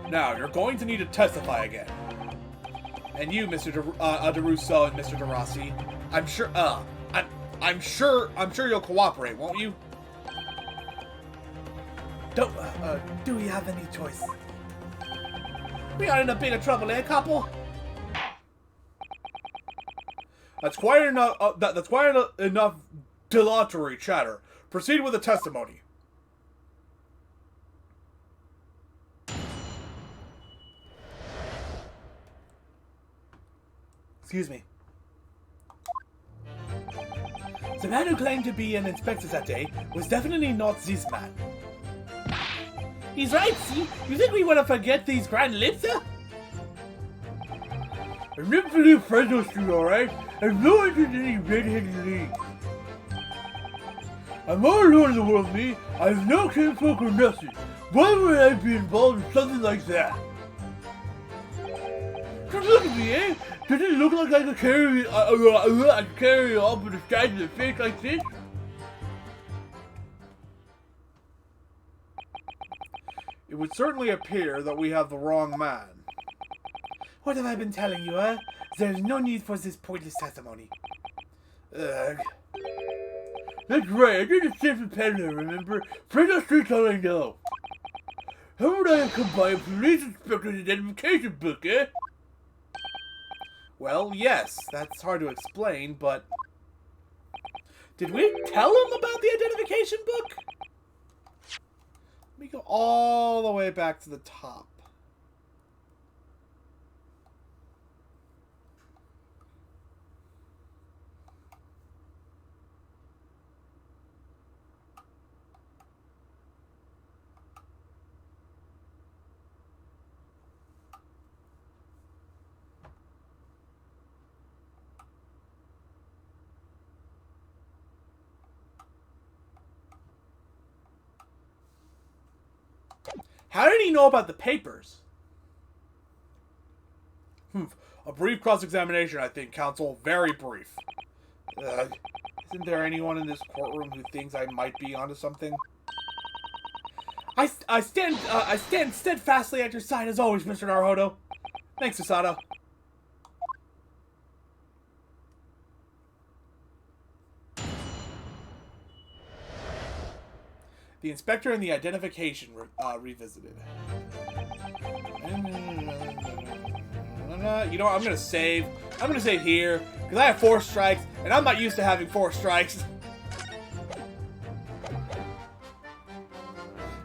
Now, you're going to need to testify again. And you, Mr. DeRusso and Mr. DeRossi, I'm sure you'll cooperate, won't you? Do we have any choice? We are in a bit of trouble, eh, couple? That's quite enough. That's quite enough dilatory chatter. Proceed with the testimony. Excuse me. The man who claimed to be an inspector that day was definitely not this man. He's right, see? You think we want to forget these grand lips, huh? I'm never to leave Fresno Street, alright? I'm no interest in any red-headed league. I'm all alone in the world, me. I have no kinfolk or nothing. Why would I be involved in something like that? Just look at me, eh? Does it look like I could carry it off with a size of the face like this? It would certainly appear that we have the wrong man. What have I been telling you, huh? There's no need for this pointless testimony. Ugh. That's right, I did a simple peddler, remember? Fresno Street's all I know. How would I have come by a police inspector's identification book, eh? Well, yes, that's hard to explain, but... Did we tell him about the identification book? Let me go all the way back to the top. How did he know about the papers? A brief cross-examination, I think, counsel. Very brief. Isn't there anyone in this courtroom who thinks I might be onto something? I stand steadfastly at your side as always, Mr. Naruhodo. Thanks, Susato. The inspector and the identification revisited. You know what? I'm gonna save. I'm gonna save here because I have 4 strikes, and I'm not used to having 4 strikes.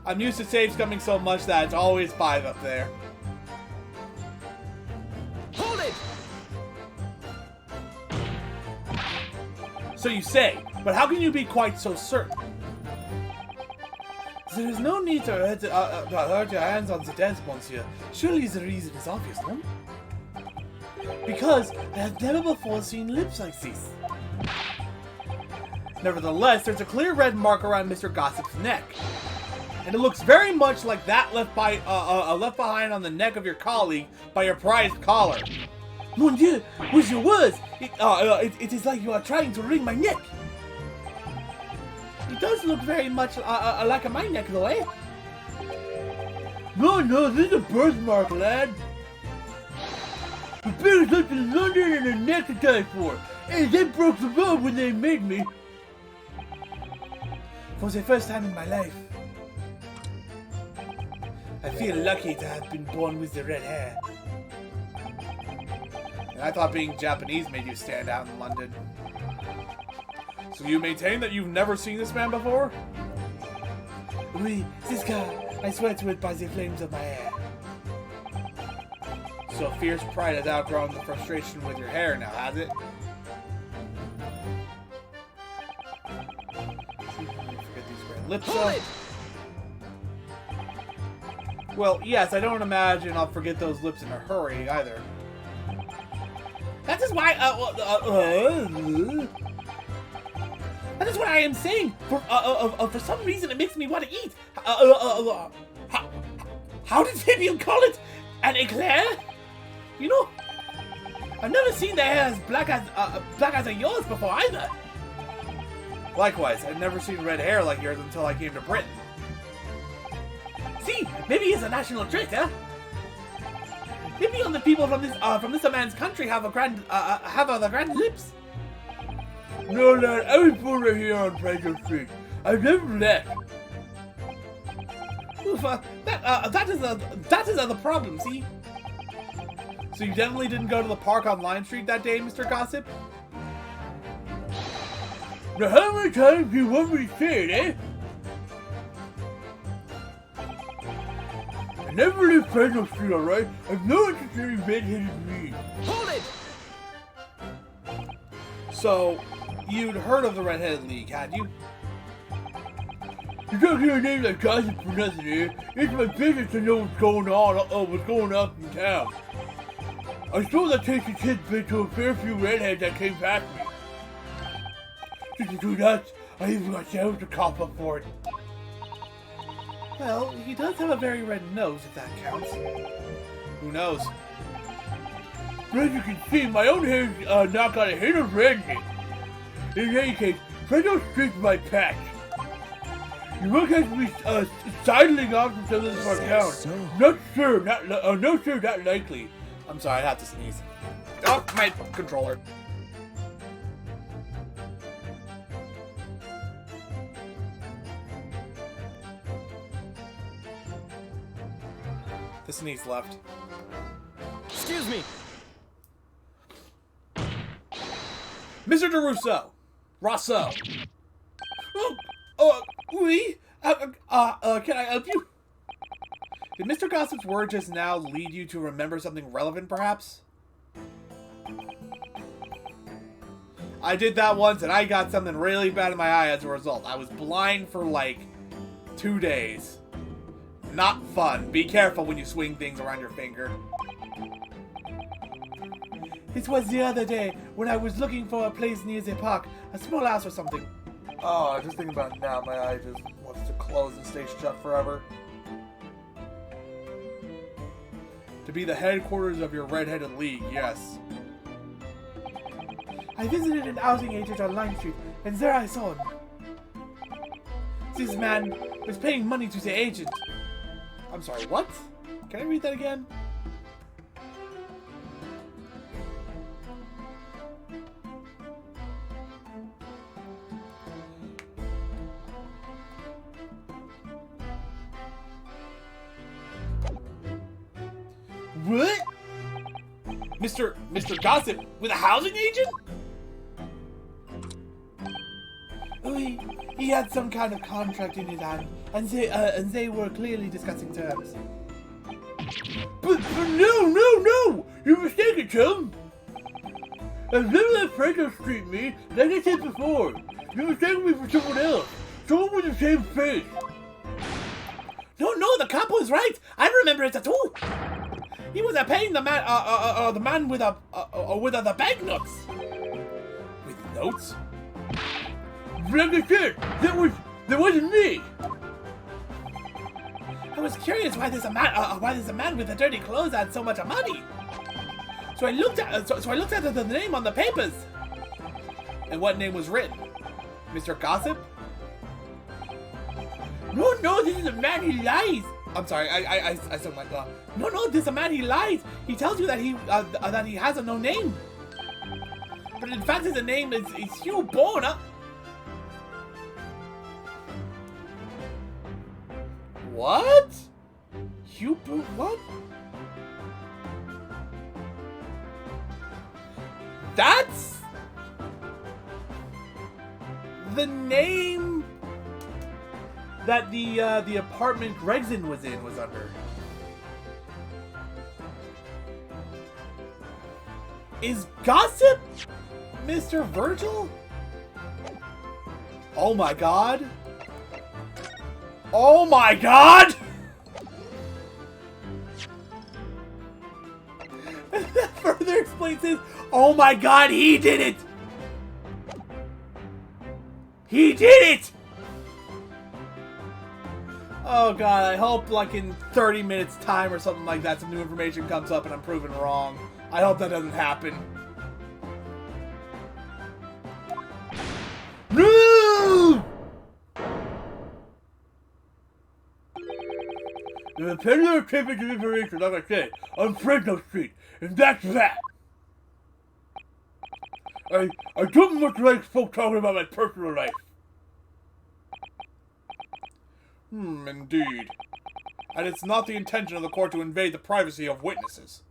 I'm used to saves coming so much that it's always 5 up there. Hold it! So you say, but how can you be quite so certain? There is no need to hurt your hands on the desk, monsieur. Surely the reason is obvious, no? Because I have never before seen lips like this. Nevertheless, there's a clear red mark around Mr. Gossip's neck. And it looks very much like that left behind on the neck of your colleague by your prized collar. Mon Dieu, with your words, it is like you are trying to wring my neck. It does look very much like my neck, though, eh? No, this is a birthmark, lad. The bears lived in London and a neck to die for, and they broke the law when they made me. For the first time in my life, I feel lucky to have been born with the red hair. And I thought being Japanese made you stand out in London. So you maintain that you've never seen this man before? Oui, this guy. I swear to it by the flames of my hair. So fierce pride has outgrown the frustration with your hair now, has it? Forget these grand lips Hold up. it! Well, yes, I don't imagine I'll forget those lips in a hurry either. That is why, that is what I am saying. For some reason, it makes me want to eat. How did Fabian call it? An eclair? You know, I've never seen the hair as black as yours before either. Likewise, I've never seen red hair like yours until I came to Britain. See, maybe it's a national trait, huh? Maybe all the people from this man's country have the grand lips. No, lad, I was born right here on Franklin Street. I've never left. Oof, that is the problem. See. So you definitely didn't go to the park on Lime Street that day, Mr. Gossip? Now, how many times do you want me to say it, eh? I never leave Franklin Street, alright? I've no interest in red-headed me. Hold it! So, you'd heard of the Red-Headed League, had you? You don't hear a name like Gossip for nothing here. It's my business to know what's going on in town. I saw that tasty tidbit to a fair few redheads that came past me. Just to do that, I even got down to cop up for it. Well, he does have a very red nose, if that counts. Who knows? But as you can see, my own hair's not got a hint of red in it. In any case, Fredo Street's my patch. You won't catch me sidling off from some of this part of town. Not sure, not likely. I'm sorry, I have to sneeze. Oh, my controller. The sneeze left. Excuse me. Mr. DeRusso. Rosso. Oui? Can I help you? Did Mr. Gossip's word just now lead you to remember something relevant, perhaps? I did that once, and I got something really bad in my eye as a result. I was blind for, like, 2 days. Not fun. Be careful when you swing things around your finger. It was the other day, when I was looking for a place near the park. A small house or something. Oh, just thinking about it now, my eye just wants to close and stay shut forever. To be the headquarters of your red-headed league, yes. I visited an housing agent on Lime Street, and there I saw him. This man was paying money to the agent. I'm sorry, what? Can I read that again? What? Mr. Gossip with a housing agent? Oh, he had some kind of contract in his hand, and they were clearly discussing terms. But no! You're mistaken, chum. I've never let Franklin Street me, like I said before. You mistaken me for someone else. Someone with the same face. No, the cop was right. I remember it too. He was paying the man with the banknotes. With notes? Like I said, that wasn't me. I was curious why there's a man with the dirty clothes had so much money. So I looked at the name on the papers. And what name was written? Mr. Gossip? No, this is a man, he lies. I'm sorry, I said my God. No, this is a man, he lies. He tells you that he has no name. But in fact his name is Hugh Bona. What? Hugh what? That's the name that the apartment Gregson was under. Is Gossip Mr. Virgil? Oh my God. Oh my God! places? Oh my god, he did it! He did it! Oh god, I hope like in 30 minutes time or something like that some new information comes up and I'm proven wrong. I hope that doesn't happen. No! The peddler championship information, like I said, on Fresno Street, and that's that. I don't much like folk talking about my personal life. Indeed. And it's not the intention of the court to invade the privacy of witnesses.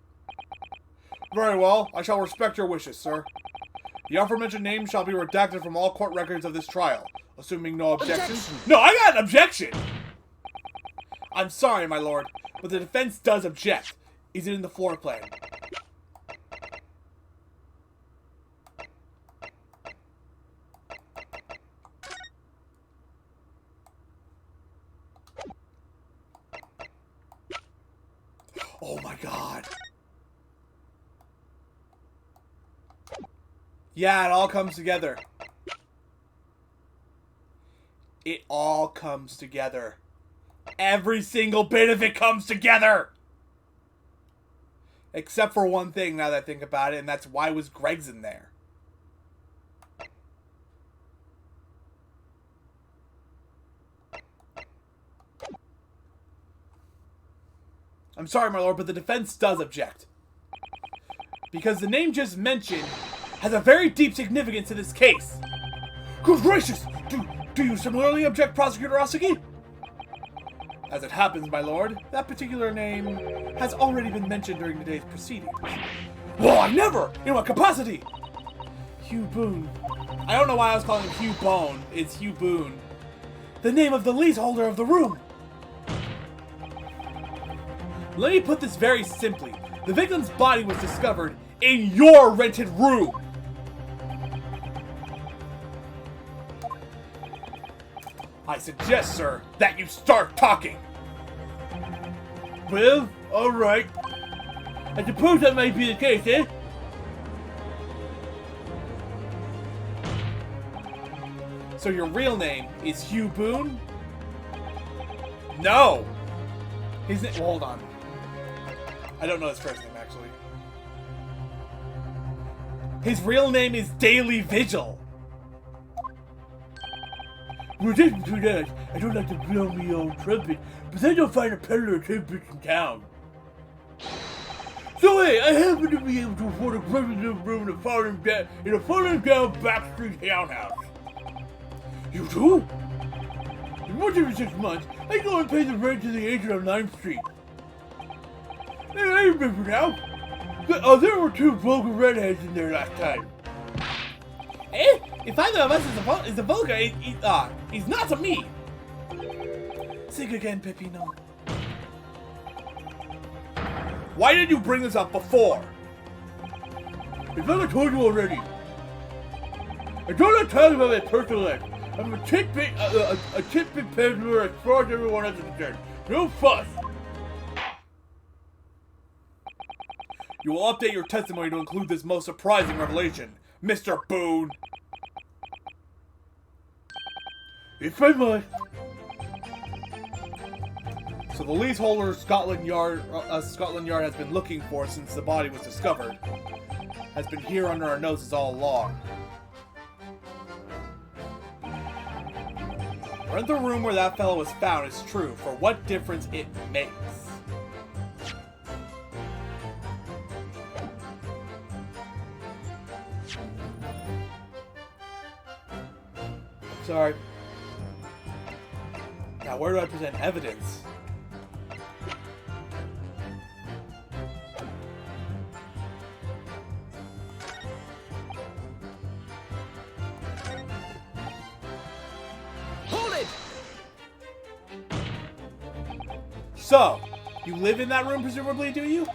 Very well, I shall respect your wishes, sir. The aforementioned name shall be redacted from all court records of this trial, assuming no objections. No, I got an objection! I'm sorry, my lord, but the defense does object. Is it in the floor plan? Oh my god. Yeah, it all comes together. It all comes together. Every single bit of it comes together! Except for one thing now that I think about it, and that's why was Greg's in there? I'm sorry, my lord, but the defense does object. Because the name just mentioned has a very deep significance to this case. Good gracious! Do you similarly object, Prosecutor Asaki? As it happens, my lord, that particular name has already been mentioned during today's proceedings. Well, I never! In what capacity? Hugh Boone. I don't know why I was calling him Hugh Bone. It's Hugh Boone. The name of the leaseholder of the room. Let me put this very simply. The victim's body was discovered in your rented room. I suggest, sir, that you start talking. Well, alright. I suppose that might be the case, eh? So your real name is Hugh Boone? No! His name. Well, hold on. I don't know his first name, actually. His real name is Daily Vigil. In addition to that, I don't like to blow my own trumpet, but then you'll find a peddler of tidbits in town. So hey, I happen to be able to afford a resident room in a falling down backstreet townhouse. You do? In once every 6 months, I go and pay the rent to the agent on 9th Street. Hey, I remember now. There were 2 vulgar redheads in there last time. Eh? If either of us is a vulgar, he's not to me. Think again, Peppino. Why did you bring this up before? It's like I told you already. I don't like talking about my personal life. I'm a tidbit peddler as far as everyone else is concerned. No fuss. You will update your testimony to include this most surprising revelation, Mr. Boone. If I must. So the leaseholder Scotland Yard has been looking for since the body was discovered has been here under our noses all along. Rent the room where that fellow was found is true, for what difference it makes. Sorry. Now, where do I present evidence? Hold it! So, you live in that room, presumably, do you?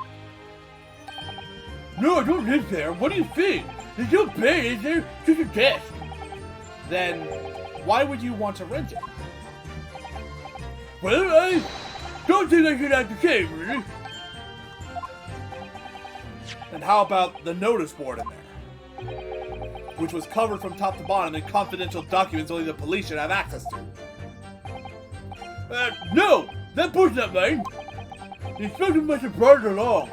No, I don't live there. What do you think? There's no bed, is there? Just a desk. Then, why would you want to rent it? Well, I don't think I should have to say, really. And how about the notice board in there? Which was covered from top to bottom in confidential documents only the police should have access to. No! That board's not mine! The inspector must have brought it along.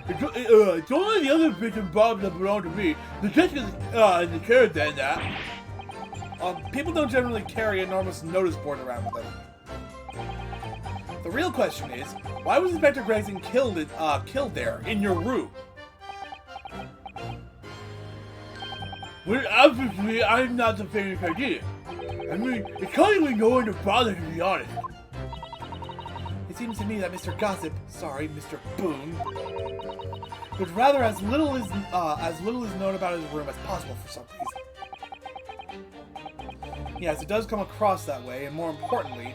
It's only the other bits and bobs that belong to me. The desk is in the chair and that. People don't generally carry enormous notice board around with them. The real question is, why was Inspector Gregson killed there, in your room? Well, obviously, I'm not the faintest idea. I mean, it's kind of going to bother, to be honest. It seems to me that Mr. Gossip, sorry, Mr. Boone, would rather as little is known about his room as possible for some reason. Yes, it does come across that way, and more importantly,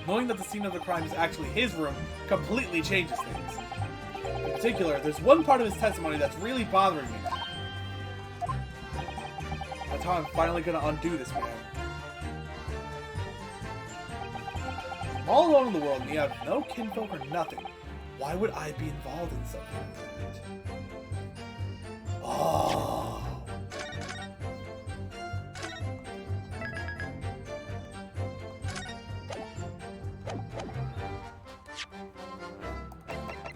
knowing that the scene of the crime is actually his room completely changes things. In particular, there's one part of his testimony that's really bothering me. That's how I'm finally gonna undo this man. I'm all alone in the world and you have no kinfolk or nothing. Why would I be involved in something like that? Oh.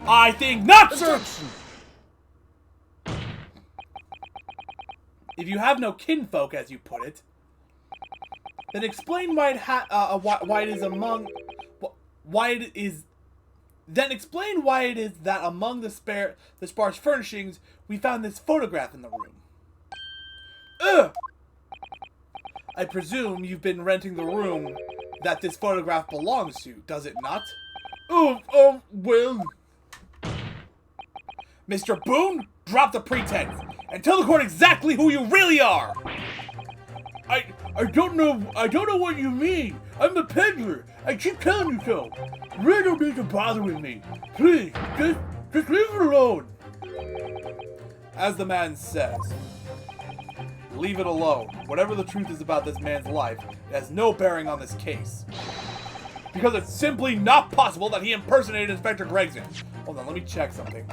I think not, sir! If you have no kinfolk, as you put it, then explain why it is among the sparse furnishings we found this photograph in the room. Ugh! I presume you've been renting the room that this photograph belongs to, does it not? Well... Mr. Boone, drop the pretense and tell the court exactly who you really are. I don't know what you mean. I'm a peddler. I keep telling you so. You really don't need to bother with me. Please, just leave it alone. As the man says, leave it alone. Whatever the truth is about this man's life, it has no bearing on this case. Because it's simply not possible that he impersonated Inspector Gregson. Hold on, let me check something.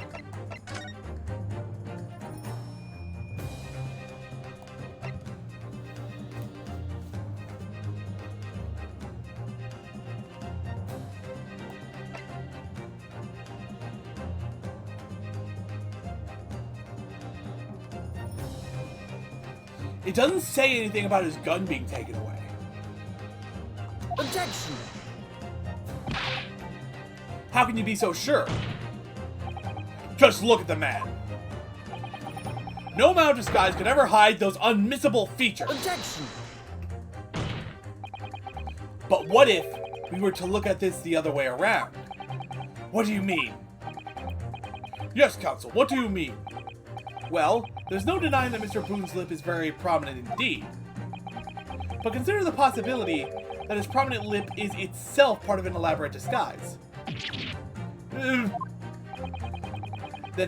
It doesn't say anything about his gun being taken away. Objection! How can you be so sure? Just look at the man. No amount of disguise could ever hide those unmissable features. Objection! But what if we were to look at this the other way around? What do you mean? Yes, counsel, what do you mean? Well, there's no denying that Mr. Boone's lip is very prominent indeed. But consider the possibility that his prominent lip is itself part of an elaborate disguise. Then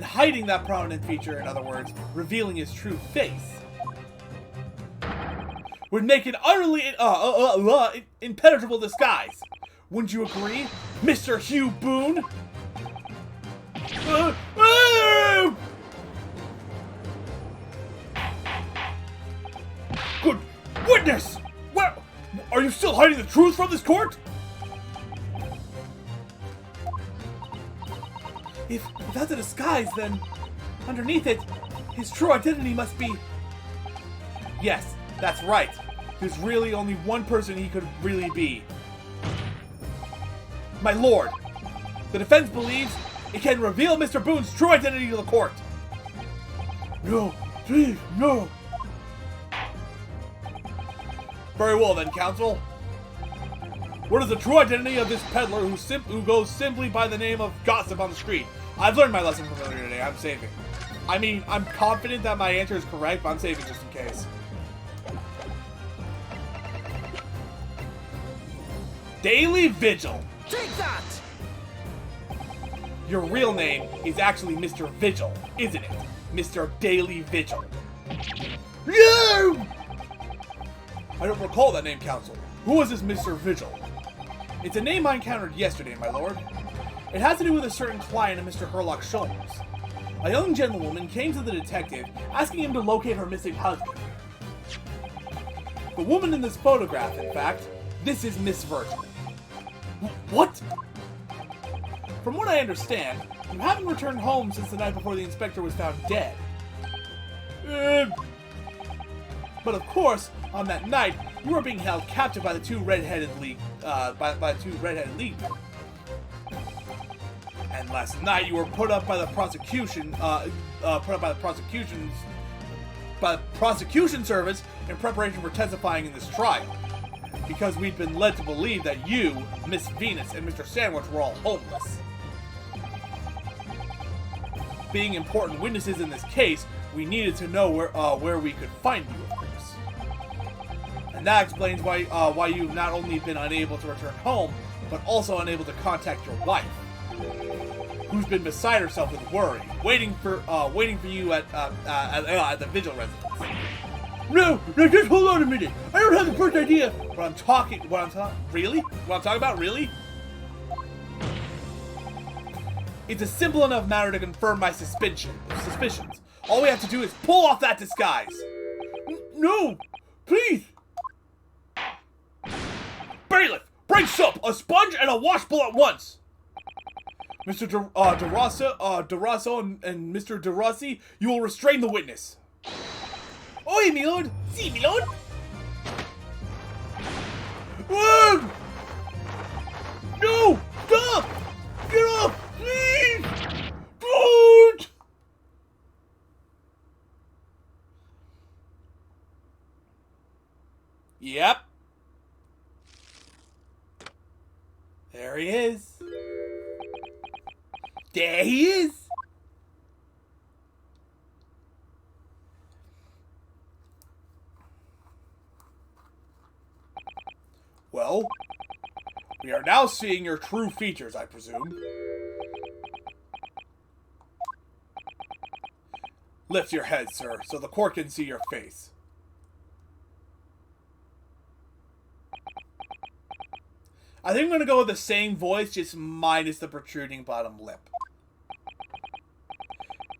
hiding that prominent feature, in other words, revealing his true face, would make an utterly impenetrable disguise. Wouldn't you agree, Mr. Hugh Boone? Good witness! What? Are you still hiding the truth from this court? If that's a disguise, then underneath it, his true identity must be... Yes, that's right. There's really only one person he could really be. My lord, the defense believes it can reveal Mr. Boone's true identity to the court. No, please, no. Very well then, counsel. What is the true identity of this peddler who goes simply by the name of Gossip on the street? I've learned my lesson from earlier today. I'm saving. I mean, I'm confident that my answer is correct, but I'm saving just in case. Daily Vigil. Take that! Your real name is actually Mr. Vigil, isn't it? Mr. Daily Vigil. No! I don't recall that name, counsel. Who was this Mr. Vigil? It's a name I encountered yesterday, my lord. It has to do with a certain client of Mr. Herlock Sholmes. A young gentlewoman came to the detective, asking him to locate her missing husband. The woman in this photograph, in fact, this is Miss Virgin. What? From what I understand, you haven't returned home since the night before the inspector was found dead. But of course, on that night, you were being held captive by the two red-headed league, and last night you were put up by the prosecution service in preparation for testifying in this trial, because we'd been led to believe that you, Miss Venus, and Mr. Sandwich were all homeless. Being important witnesses in this case, we needed to know where we could find you, of course. And that explains why you've not only been unable to return home, but also unable to contact your wife, who's been beside herself with worry, waiting for you at the vigil residence. No, just hold on a minute. I don't have the first idea. What I'm talking about, really? It's a simple enough matter to confirm my suspicions. All we have to do is pull off that disguise. No, please. Bailiff, bring soap, a sponge, and a washbowl at once. Mr. Durasso and Mr. Durassi, you will restrain the witness. Oi, my lord! Si, my lord! Whoa! No! Stop! Get off! Please! Don't! Yep. There he is. There he is. Well, we are now seeing your true features, I presume. Lift your head, sir, so the court can see your face. I think I'm going to go with the same voice, just minus the protruding bottom lip.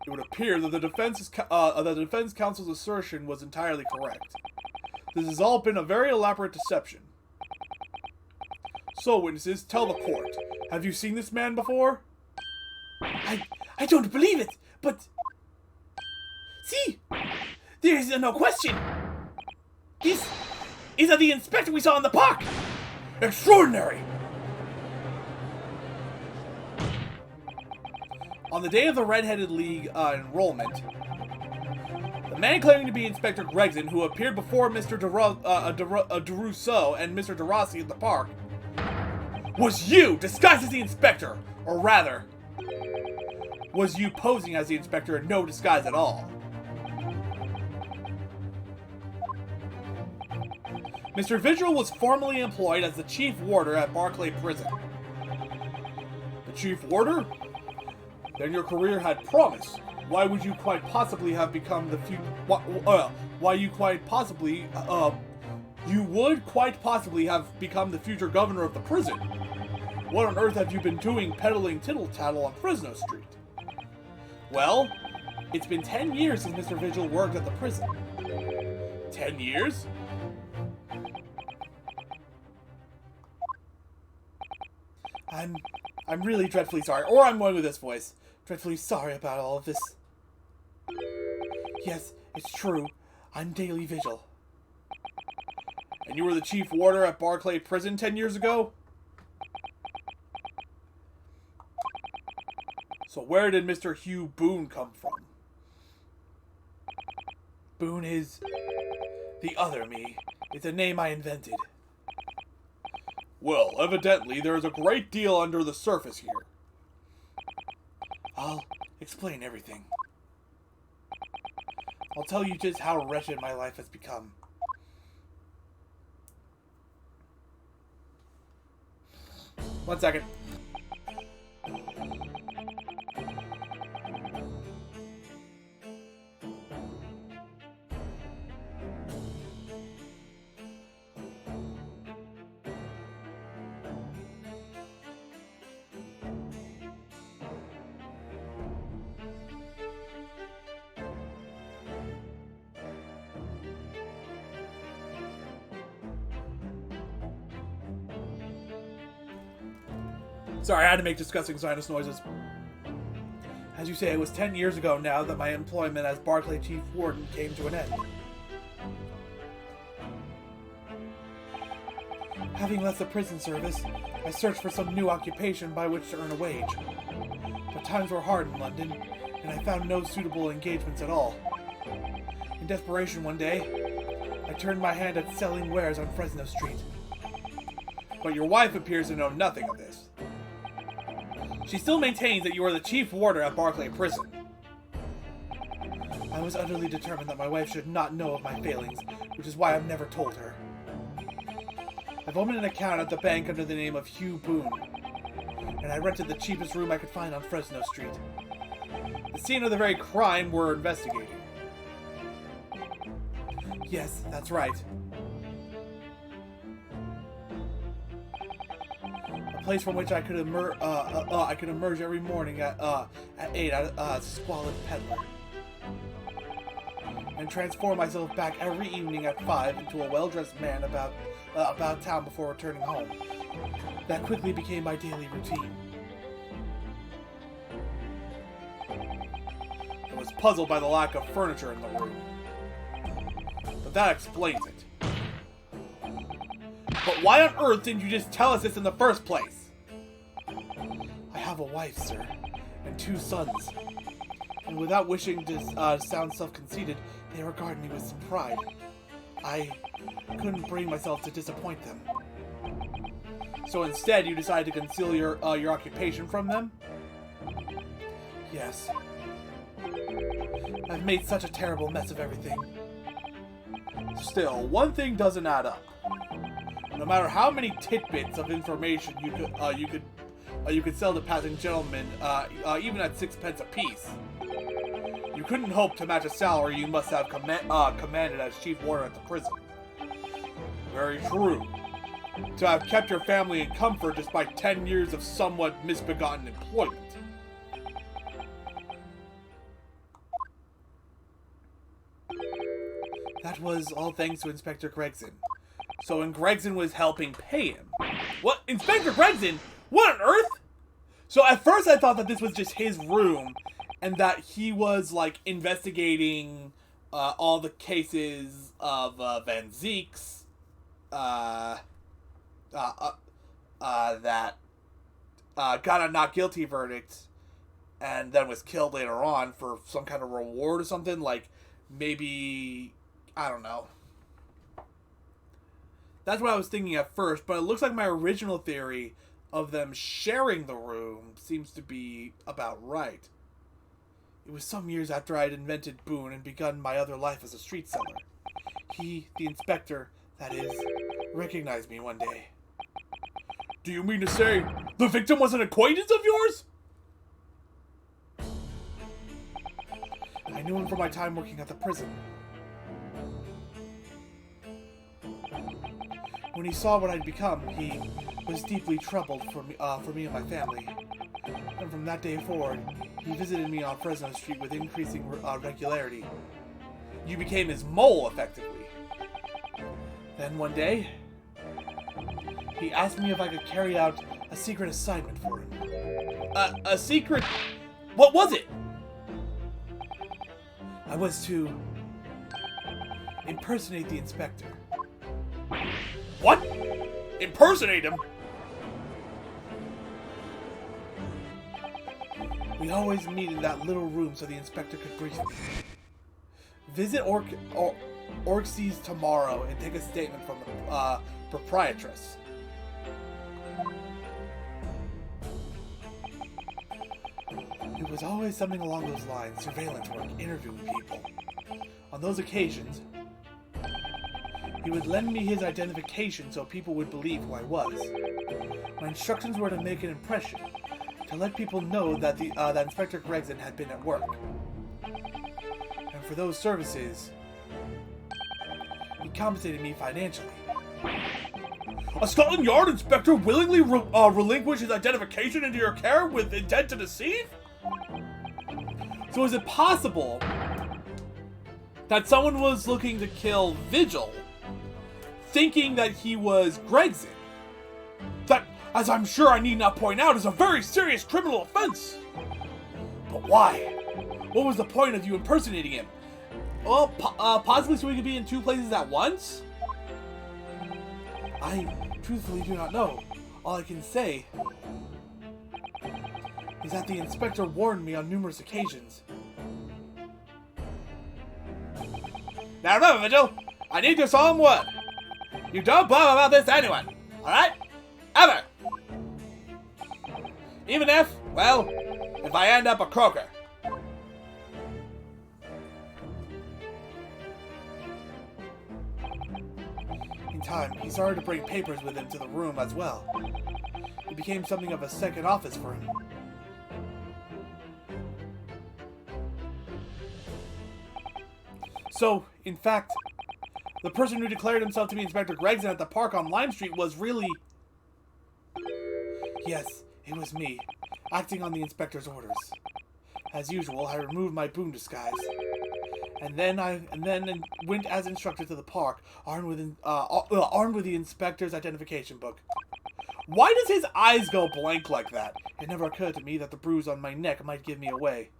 It would appear that the defense counsel's assertion was entirely correct. This has all been a very elaborate deception. So, witnesses, tell the court. Have you seen this man before? I don't believe it, but... See! There is no question! This is the inspector we saw in the park! Extraordinary! On the day of the Red-Headed League enrollment, the man claiming to be Inspector Gregson, who appeared before Mr. Derusso and Mr. Durassi at the park, was you, disguised as the inspector! Or rather, was you posing as the inspector in no disguise at all? Mr. Vigil was formerly employed as the chief warder at Barclay Prison. The chief warder? Then your career had promise. Why would you quite possibly have become the you would quite possibly have become the future governor of the prison. What on earth have you been doing peddling tittle-tattle on Fresno Street? Well, it's been 10 years since Mr. Vigil worked at the prison. 10 years? I'm really dreadfully sorry, or I'm going with this voice. Dreadfully sorry about all of this. Yes, it's true. I'm Daily Vigil. And you were the chief warder at Barclay Prison 10 years ago? So where did Mr. Hugh Boone come from? Boone is the other me. It's a name I invented. Well, evidently there is a great deal under the surface here. I'll explain everything. I'll tell you just how wretched my life has become. One second. Sorry, I had to make disgusting sinus noises. As you say, it was 10 years ago now that my employment as Barclay Chief Warden came to an end. Having left the prison service, I searched for some new occupation by which to earn a wage. But times were hard in London, and I found no suitable engagements at all. In desperation one day, I turned my hand at selling wares on Fresno Street. But your wife appears to know nothing of this. She still maintains that you are the chief warder at Barclay Prison. I was utterly determined that my wife should not know of my failings, which is why I've never told her. I've opened an account at the bank under the name of Hugh Boone, and I rented the cheapest room I could find on Fresno Street. The scene of the very crime we're investigating. Yes, that's right. A place from which I could emerge every morning at 8 at a squalid peddler, and transform myself back every evening at 5 into a well-dressed man about town before returning home. That quickly became my daily routine. I was puzzled by the lack of furniture in the room, but that explains it. But why on earth didn't you just tell us this in the first place? I have a wife, sir, and 2 sons, and without wishing to sound self-conceited, they regard me with some pride. I couldn't bring myself to disappoint them. So instead, you decided to conceal your occupation from them? Yes. I've made such a terrible mess of everything. Still, one thing doesn't add up. No matter how many tidbits of information you could sell to passing gentlemen, even at 6 pence apiece, you couldn't hope to match a salary you must have commanded as chief warder at the prison. Very true. To have kept your family in comfort despite 10 years of somewhat misbegotten employment. That was all thanks to Inspector Gregson. So when Gregson was helping pay him... What? Inspector Gregson? What on earth? So at first I thought that this was just his room, and that he was, like, investigating all the cases of Van Zeek's, that got a not guilty verdict, and then was killed later on for some kind of reward or something, like, maybe, I don't know. That's what I was thinking at first, but it looks like my original theory of them sharing the room seems to be about right. It was some years after I had invented Boone and begun my other life as a street seller. He, the inspector, that is, recognized me one day. Do you mean to say the victim was an acquaintance of yours? I knew him from my time working at the prison. When he saw what I'd become, he was deeply troubled for me and my family. And from that day forward, he visited me on Fresno Street with increasing regularity. You became his mole, effectively. Then one day, he asked me if I could carry out a secret assignment for him. A secret? What was it? I was to impersonate the inspector. What? Impersonate him? We always meet in that little room so the inspector could brief me. Visit Orxie's tomorrow and take a statement from the proprietress. It was always something along those lines, surveillance work, interviewing people. On those occasions, he would lend me his identification so people would believe who I was. My instructions were to make an impression, to let people know that that Inspector Gregson had been at work. And for those services, he compensated me financially. A Scotland Yard inspector willingly relinquished his identification into your care with intent to deceive? So is it possible that someone was looking to kill Vigil, thinking that he was Gregson? as I'm sure I need not point out, is a very serious criminal offense. But why? What was the point of you impersonating him? Well, possibly so we could be in two places at once? I truthfully do not know. All I can say is that the inspector warned me on numerous occasions. Now remember, Vigil, I need your solemn word. You don't blab about this to anyone, alright? Ever! Even if, well, if I end up a croaker. In time, he started to bring papers with him to the room as well. It became something of a second office for him. So, in fact, the person who declared himself to be Inspector Gregson at the park on Lime Street was really... Yes, it was me, acting on the inspector's orders. As usual, I removed my boon disguise. And then went as instructed to the park, armed with the inspector's identification book. Why does his eyes go blank like that? It never occurred to me that the bruise on my neck might give me away.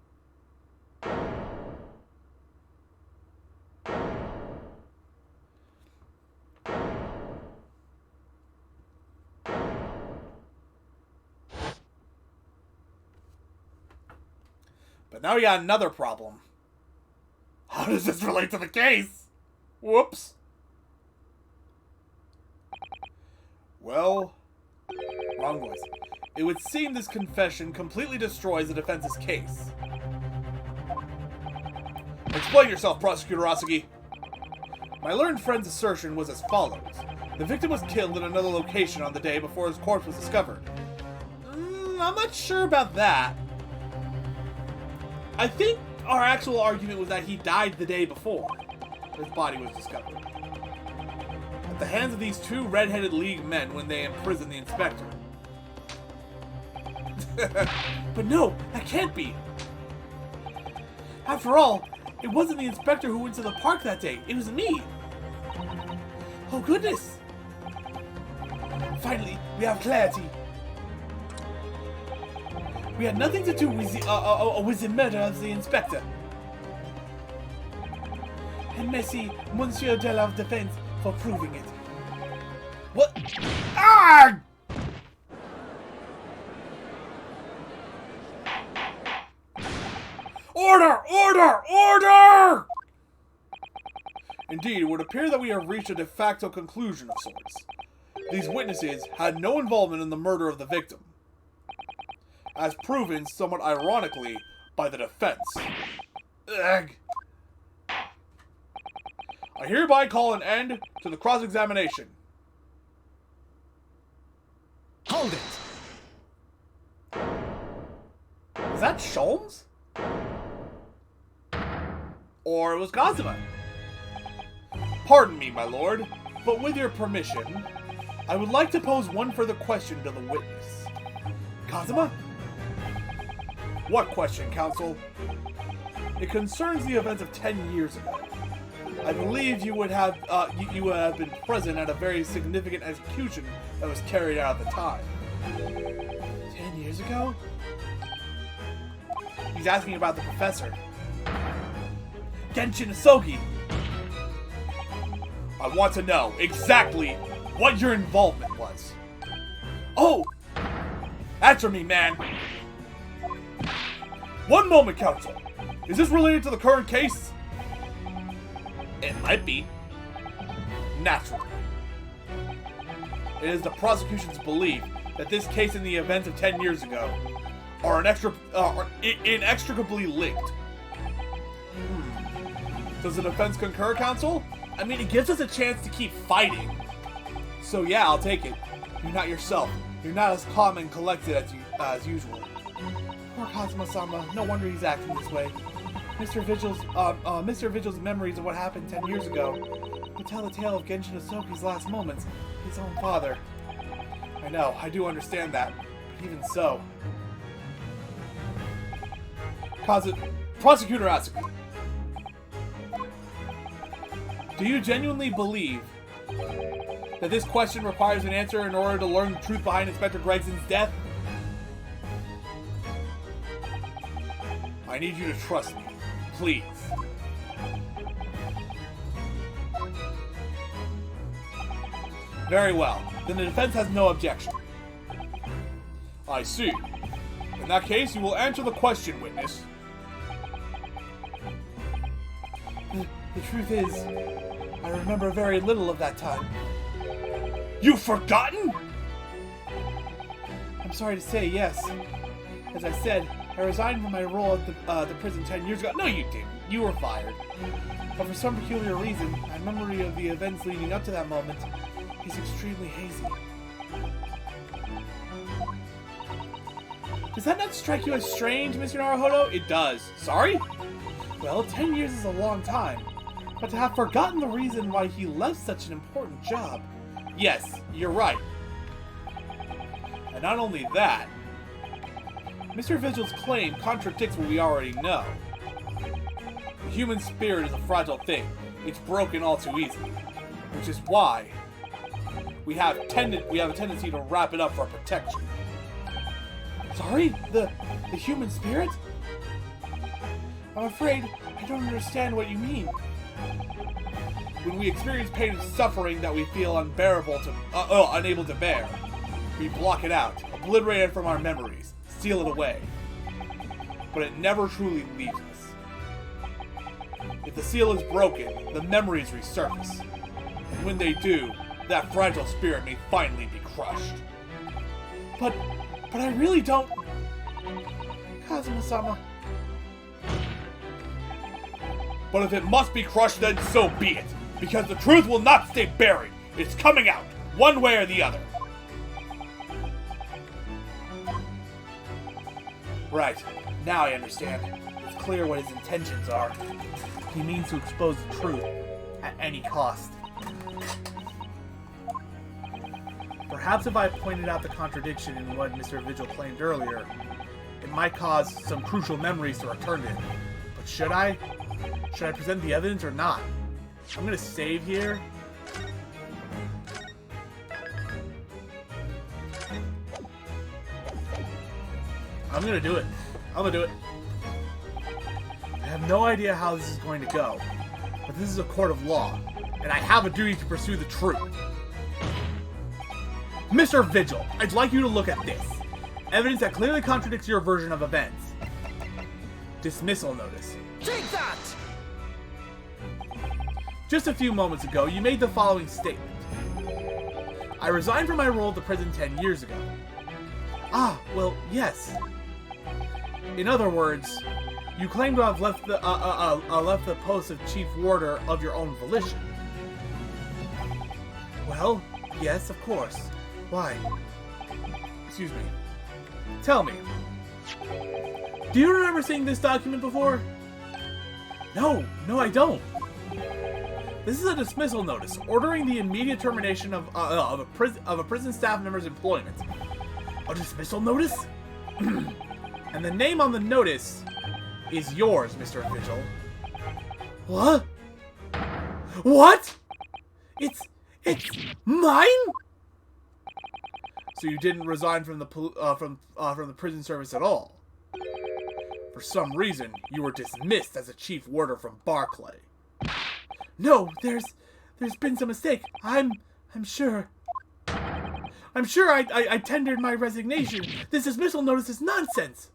But now we got another problem. How does this relate to the case? Whoops. Well, wrong voice. It would seem this confession completely destroys the defense's case. Explain yourself, Prosecutor Rosaki. My learned friend's assertion was as follows. The victim was killed in another location on the day before his corpse was discovered. I'm not sure about that. I think our actual argument was that he died the day before his body was discovered. At the hands of these two red-headed League men when they imprisoned the inspector. But no, that can't be. After all, it wasn't the inspector who went to the park that day. It was me. Oh goodness. Finally, we have clarity. We had nothing to do with the murder of the inspector. And merci, Monsieur de la Defense, for proving it. What? Ah! Order! Order! Order! Indeed, it would appear that we have reached a de facto conclusion of sorts. These witnesses had no involvement in the murder of the victim. As proven, somewhat ironically, by the defense. Ugh. I hereby call an end to the cross-examination. Hold it! Is that Sholmes? Or it was Kazuma? Pardon me, my lord, but with your permission, I would like to pose one further question to the witness. Kazuma? What question, counsel? It concerns the events of 10 years ago. I believe you would have been present at a very significant execution that was carried out at the time. 10 years ago? He's asking about the professor. Genshin Asogi! I want to know exactly what your involvement was. Oh! Answer me, man! One moment, counsel. Is this related to the current case? It might be. Naturally. It is the prosecution's belief that this case and the events of 10 years ago are inextricably linked. Does the defense concur, counsel? I mean, it gives us a chance to keep fighting. So yeah, I'll take it. You're not yourself. You're not as calm and collected as usual. Poor Kazuma-sama, no wonder he's acting this way. Mr. Vigil's memories of what happened 10 years ago would tell the tale of Genshin Asogi's last moments, his own father. I know, I do understand that, but even so. Prosecutor Asuka, do you genuinely believe that this question requires an answer in order to learn the truth behind Inspector Gregson's death? I need you to trust me. Please. Very well. Then the defense has no objection. I see. In that case, you will answer the question, witness. The truth is, I remember very little of that time. You've forgotten? I'm sorry to say, yes. As I said, I resigned from my role at the prison 10 years ago. No, you didn't. You were fired. But for some peculiar reason, my memory of the events leading up to that moment is extremely hazy. Does that not strike you as strange, Mr. Naruhodo? It does. Sorry? Well, 10 years is a long time. But to have forgotten the reason why he left such an important job. Yes, you're right. And not only that, Mr. Vigil's claim contradicts what we already know. The human spirit is a fragile thing. It's broken all too easily. Which is why we have a tendency to wrap it up for protection. Sorry? The human spirit? I'm afraid I don't understand what you mean. When we experience pain and suffering that we feel unable to bear, we block it out, obliterate it from our memories, seal it away. But it never truly leaves us. If the seal is broken, the memories resurface. And when they do, that fragile spirit may finally be crushed. But I really don't... Kazuma-sama... But if it must be crushed, then so be it. Because the truth will not stay buried. It's coming out, one way or the other. Right. Now I understand. It's clear what his intentions are. He means to expose the truth at any cost. Perhaps if I pointed out the contradiction in what Mr. Vigil claimed earlier, it might cause some crucial memories to return to him. But should I? Should I present the evidence or not? I'm gonna save here. I'm gonna do it. I'm gonna do it. I have no idea how this is going to go, but this is a court of law, and I have a duty to pursue the truth. Mr. Vigil, I'd like you to look at this. Evidence that clearly contradicts your version of events. Dismissal notice. Take that! Just a few moments ago, you made the following statement. I resigned from my role at the prison 10 years ago. Ah, well, yes. In other words, you claim to have left the post of chief warder of your own volition. Well, yes, of course. Why? Excuse me. Tell me. Do you remember seeing this document before? No, I don't. This is a dismissal notice ordering the immediate termination of a prison staff member's employment. A dismissal notice? And the name on the notice is yours, Mr. Vigil. What? What? It's mine? So you didn't resign from the prison service at all? For some reason, you were dismissed as a chief warder from Barclay. No, there's been some mistake. I'm sure. I'm sure I tendered my resignation. This dismissal notice is nonsense.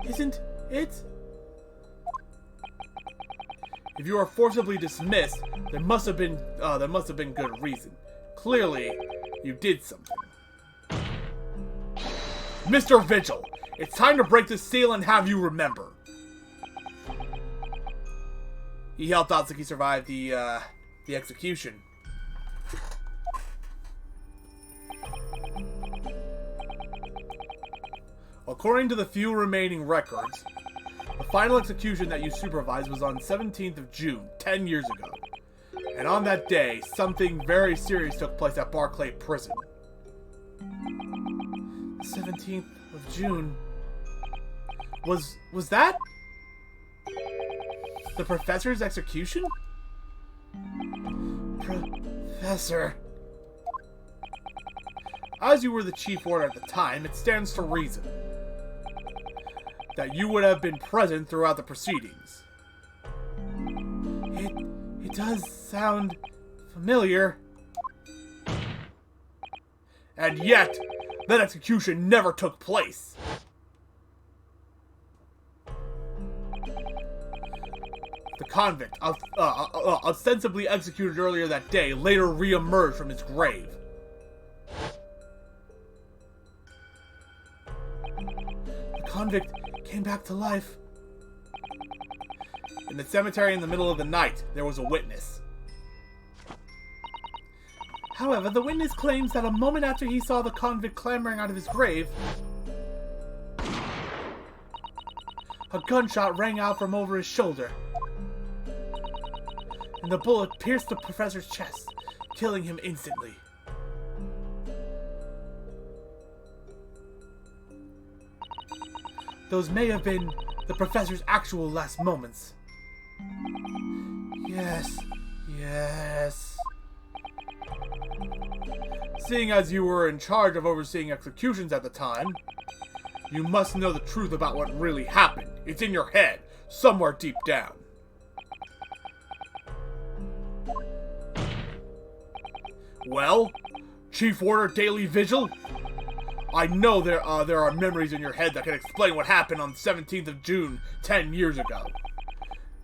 Isn't it? If you are forcibly dismissed, there must have been good reason. Clearly, you did something. Mr. Vigil, it's time to break the seal and have you remember. He helped Atsuki survive the execution. According to the few remaining records, the final execution that you supervised was on 17th of June, 10 years ago. And on that day, something very serious took place at Barclay Prison. 17th of June. Was that the professor's execution? Professor. As you were the chief warder at the time, it stands to reason that you would have been present throughout the proceedings. It does sound familiar. And yet, that execution never took place. The convict, ostensibly executed earlier that day, later re-emerged from his grave. The convict came back to life. In the cemetery in the middle of the night, there was a witness. However, the witness claims that a moment after he saw the convict clambering out of his grave, a gunshot rang out from over his shoulder, and the bullet pierced the professor's chest, killing him instantly. Those may have been the professor's actual last moments. Yes. Seeing as you were in charge of overseeing executions at the time, you must know the truth about what really happened. It's in your head, somewhere deep down. Well, Chief Warder Daily Vigil, I know there are memories in your head that can explain what happened on the 17th of June, 10 years ago.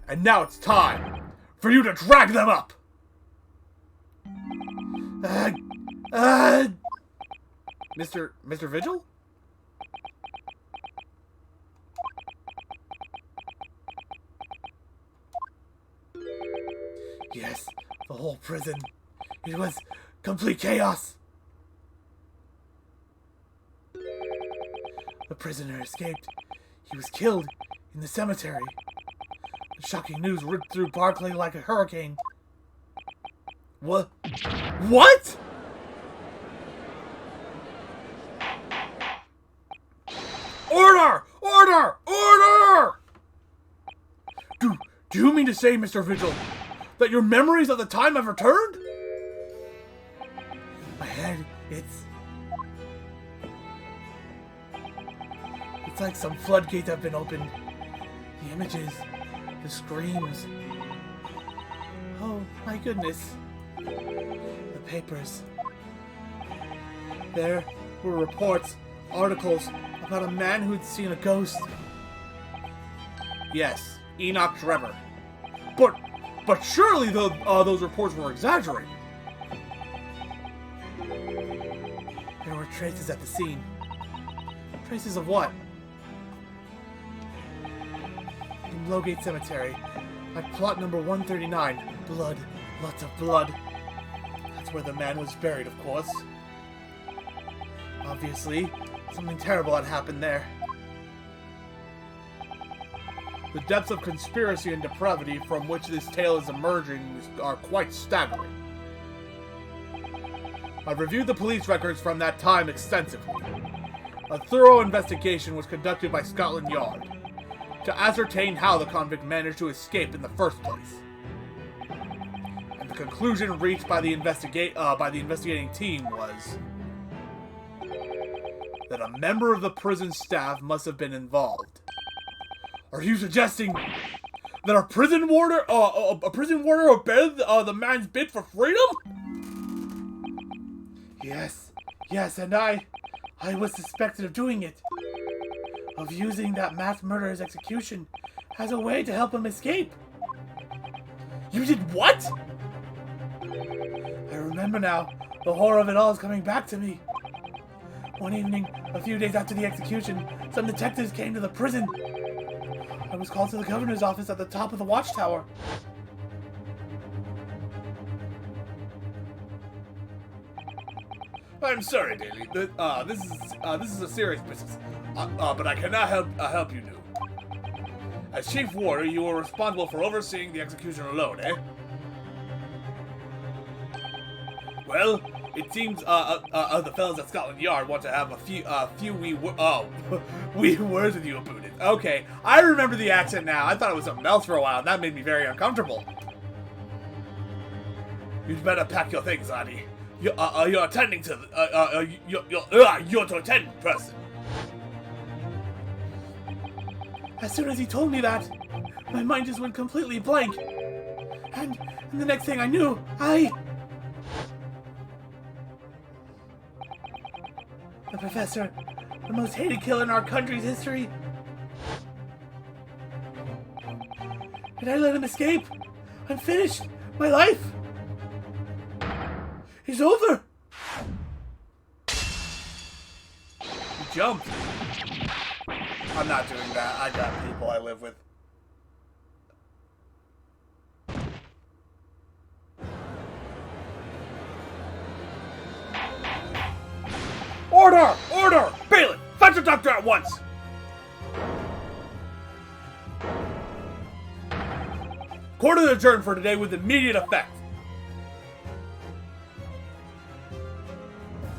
And now it's time for you to drag them up! Mr. Vigil? Yes, the whole prison. It was complete chaos. The prisoner escaped. He was killed in the cemetery. The shocking news ripped through Barclay like a hurricane. What? What? Order! Order! Order! Do you mean to say, Mr. Vigil, that your memories of the time have returned? My head, it's like some floodgates have been opened. The images, the screams. Oh, my goodness. The papers. There were reports, articles about a man who had seen a ghost. Yes, Enoch Trevor. But surely those reports were exaggerated. There were traces at the scene. Traces of what? In Blowgate Cemetery, at plot number 139, blood, lots of blood. That's where the man was buried, of course. Obviously, something terrible had happened there. The depths of conspiracy and depravity from which this tale is emerging are quite staggering. I've reviewed the police records from that time extensively. A thorough investigation was conducted by Scotland Yard to ascertain how the convict managed to escape in the first place. And the conclusion reached by the investigating team was that a member of the prison staff must have been involved. Are you suggesting that a prison warder obeyed the man's bid for freedom? Yes, and I was suspected of doing it. Of using that mass murderer's execution as a way to help him escape. You did what? I remember now. The horror of it all is coming back to me. One evening, a few days after the execution, some detectives came to the prison. I was called to the governor's office at the top of the watchtower. I'm sorry, Daly. This is a serious business. But I cannot help you now. As chief warder, you are responsible for overseeing the execution alone, eh? Well, it seems the fellas at Scotland Yard want to have a few wee words with you about it. Okay, I remember the accent now. I thought it was something else for a while, and that made me very uncomfortable. You'd better pack your things, laddie. You're attending to you're to attend person. As soon as he told me that, my mind just went completely blank. And the next thing I knew, the professor, the most hated killer in our country's history. And I let him escape. I'm finished. My life is over. He jumped. I'm not doing that. I got people I live with. Order! Order! Balin, fetch the doctor at once! Court is adjourned for today with immediate effect.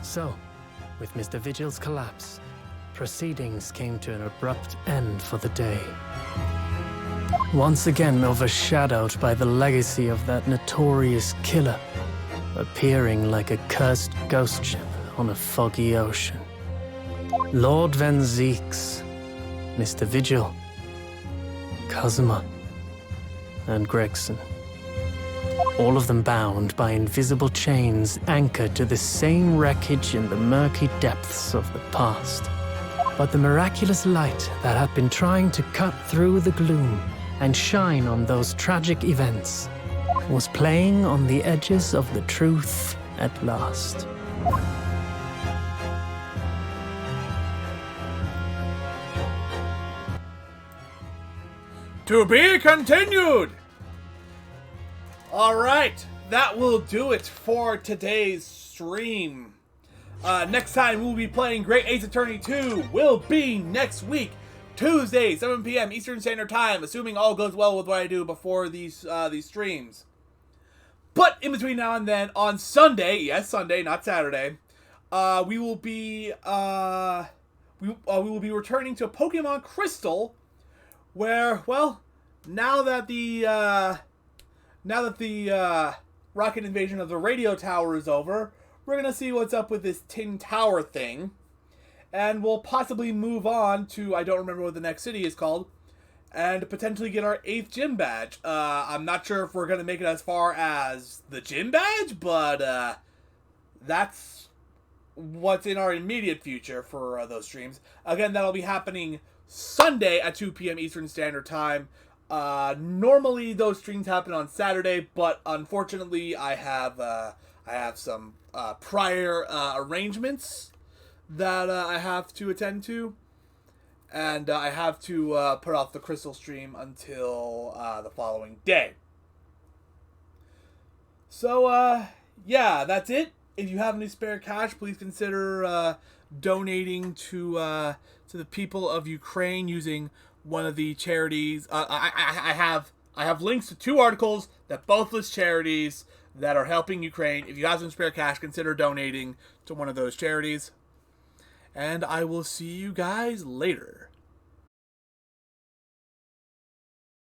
So, with Mr. Vigil's collapse, proceedings came to an abrupt end for the day. Once again overshadowed by the legacy of that notorious killer, appearing like a cursed ghost ship on a foggy ocean. Lord Van Zeeks, Mr. Vigil, Kazuma, and Gregson. All of them bound by invisible chains anchored to the same wreckage in the murky depths of the past. But the miraculous light that had been trying to cut through the gloom and shine on those tragic events was playing on the edges of the truth at last. To be continued! Alright, that will do it for today's stream. Next time we'll be playing Great Ace Attorney 2 will be next week, Tuesday, 7 p.m. Eastern Standard Time, assuming all goes well with what I do before these streams. But in between now and then, on Sunday, yes, Sunday, not Saturday, we will be returning to Pokemon Crystal, where, well, now that the rocket invasion of the radio tower is over, we're gonna see what's up with this Tin Tower thing, and we'll possibly move on to, I don't remember what the next city is called, and potentially get our 8th gym badge. I'm not sure if we're gonna make it as far as the gym badge, but that's what's in our immediate future for those streams. Again, that'll be happening Sunday at 2 p.m. Eastern Standard Time. Normally those streams happen on Saturday, but unfortunately I have some prior arrangements that I have to attend to, and I have to put off the Crystal stream until the following day. So yeah, that's it. If you have any spare cash, please consider donating to the people of Ukraine using one of the charities. I have links to 2 articles that both list charities that are helping Ukraine. If you have some spare cash, consider donating to one of those charities. And I will see you guys later.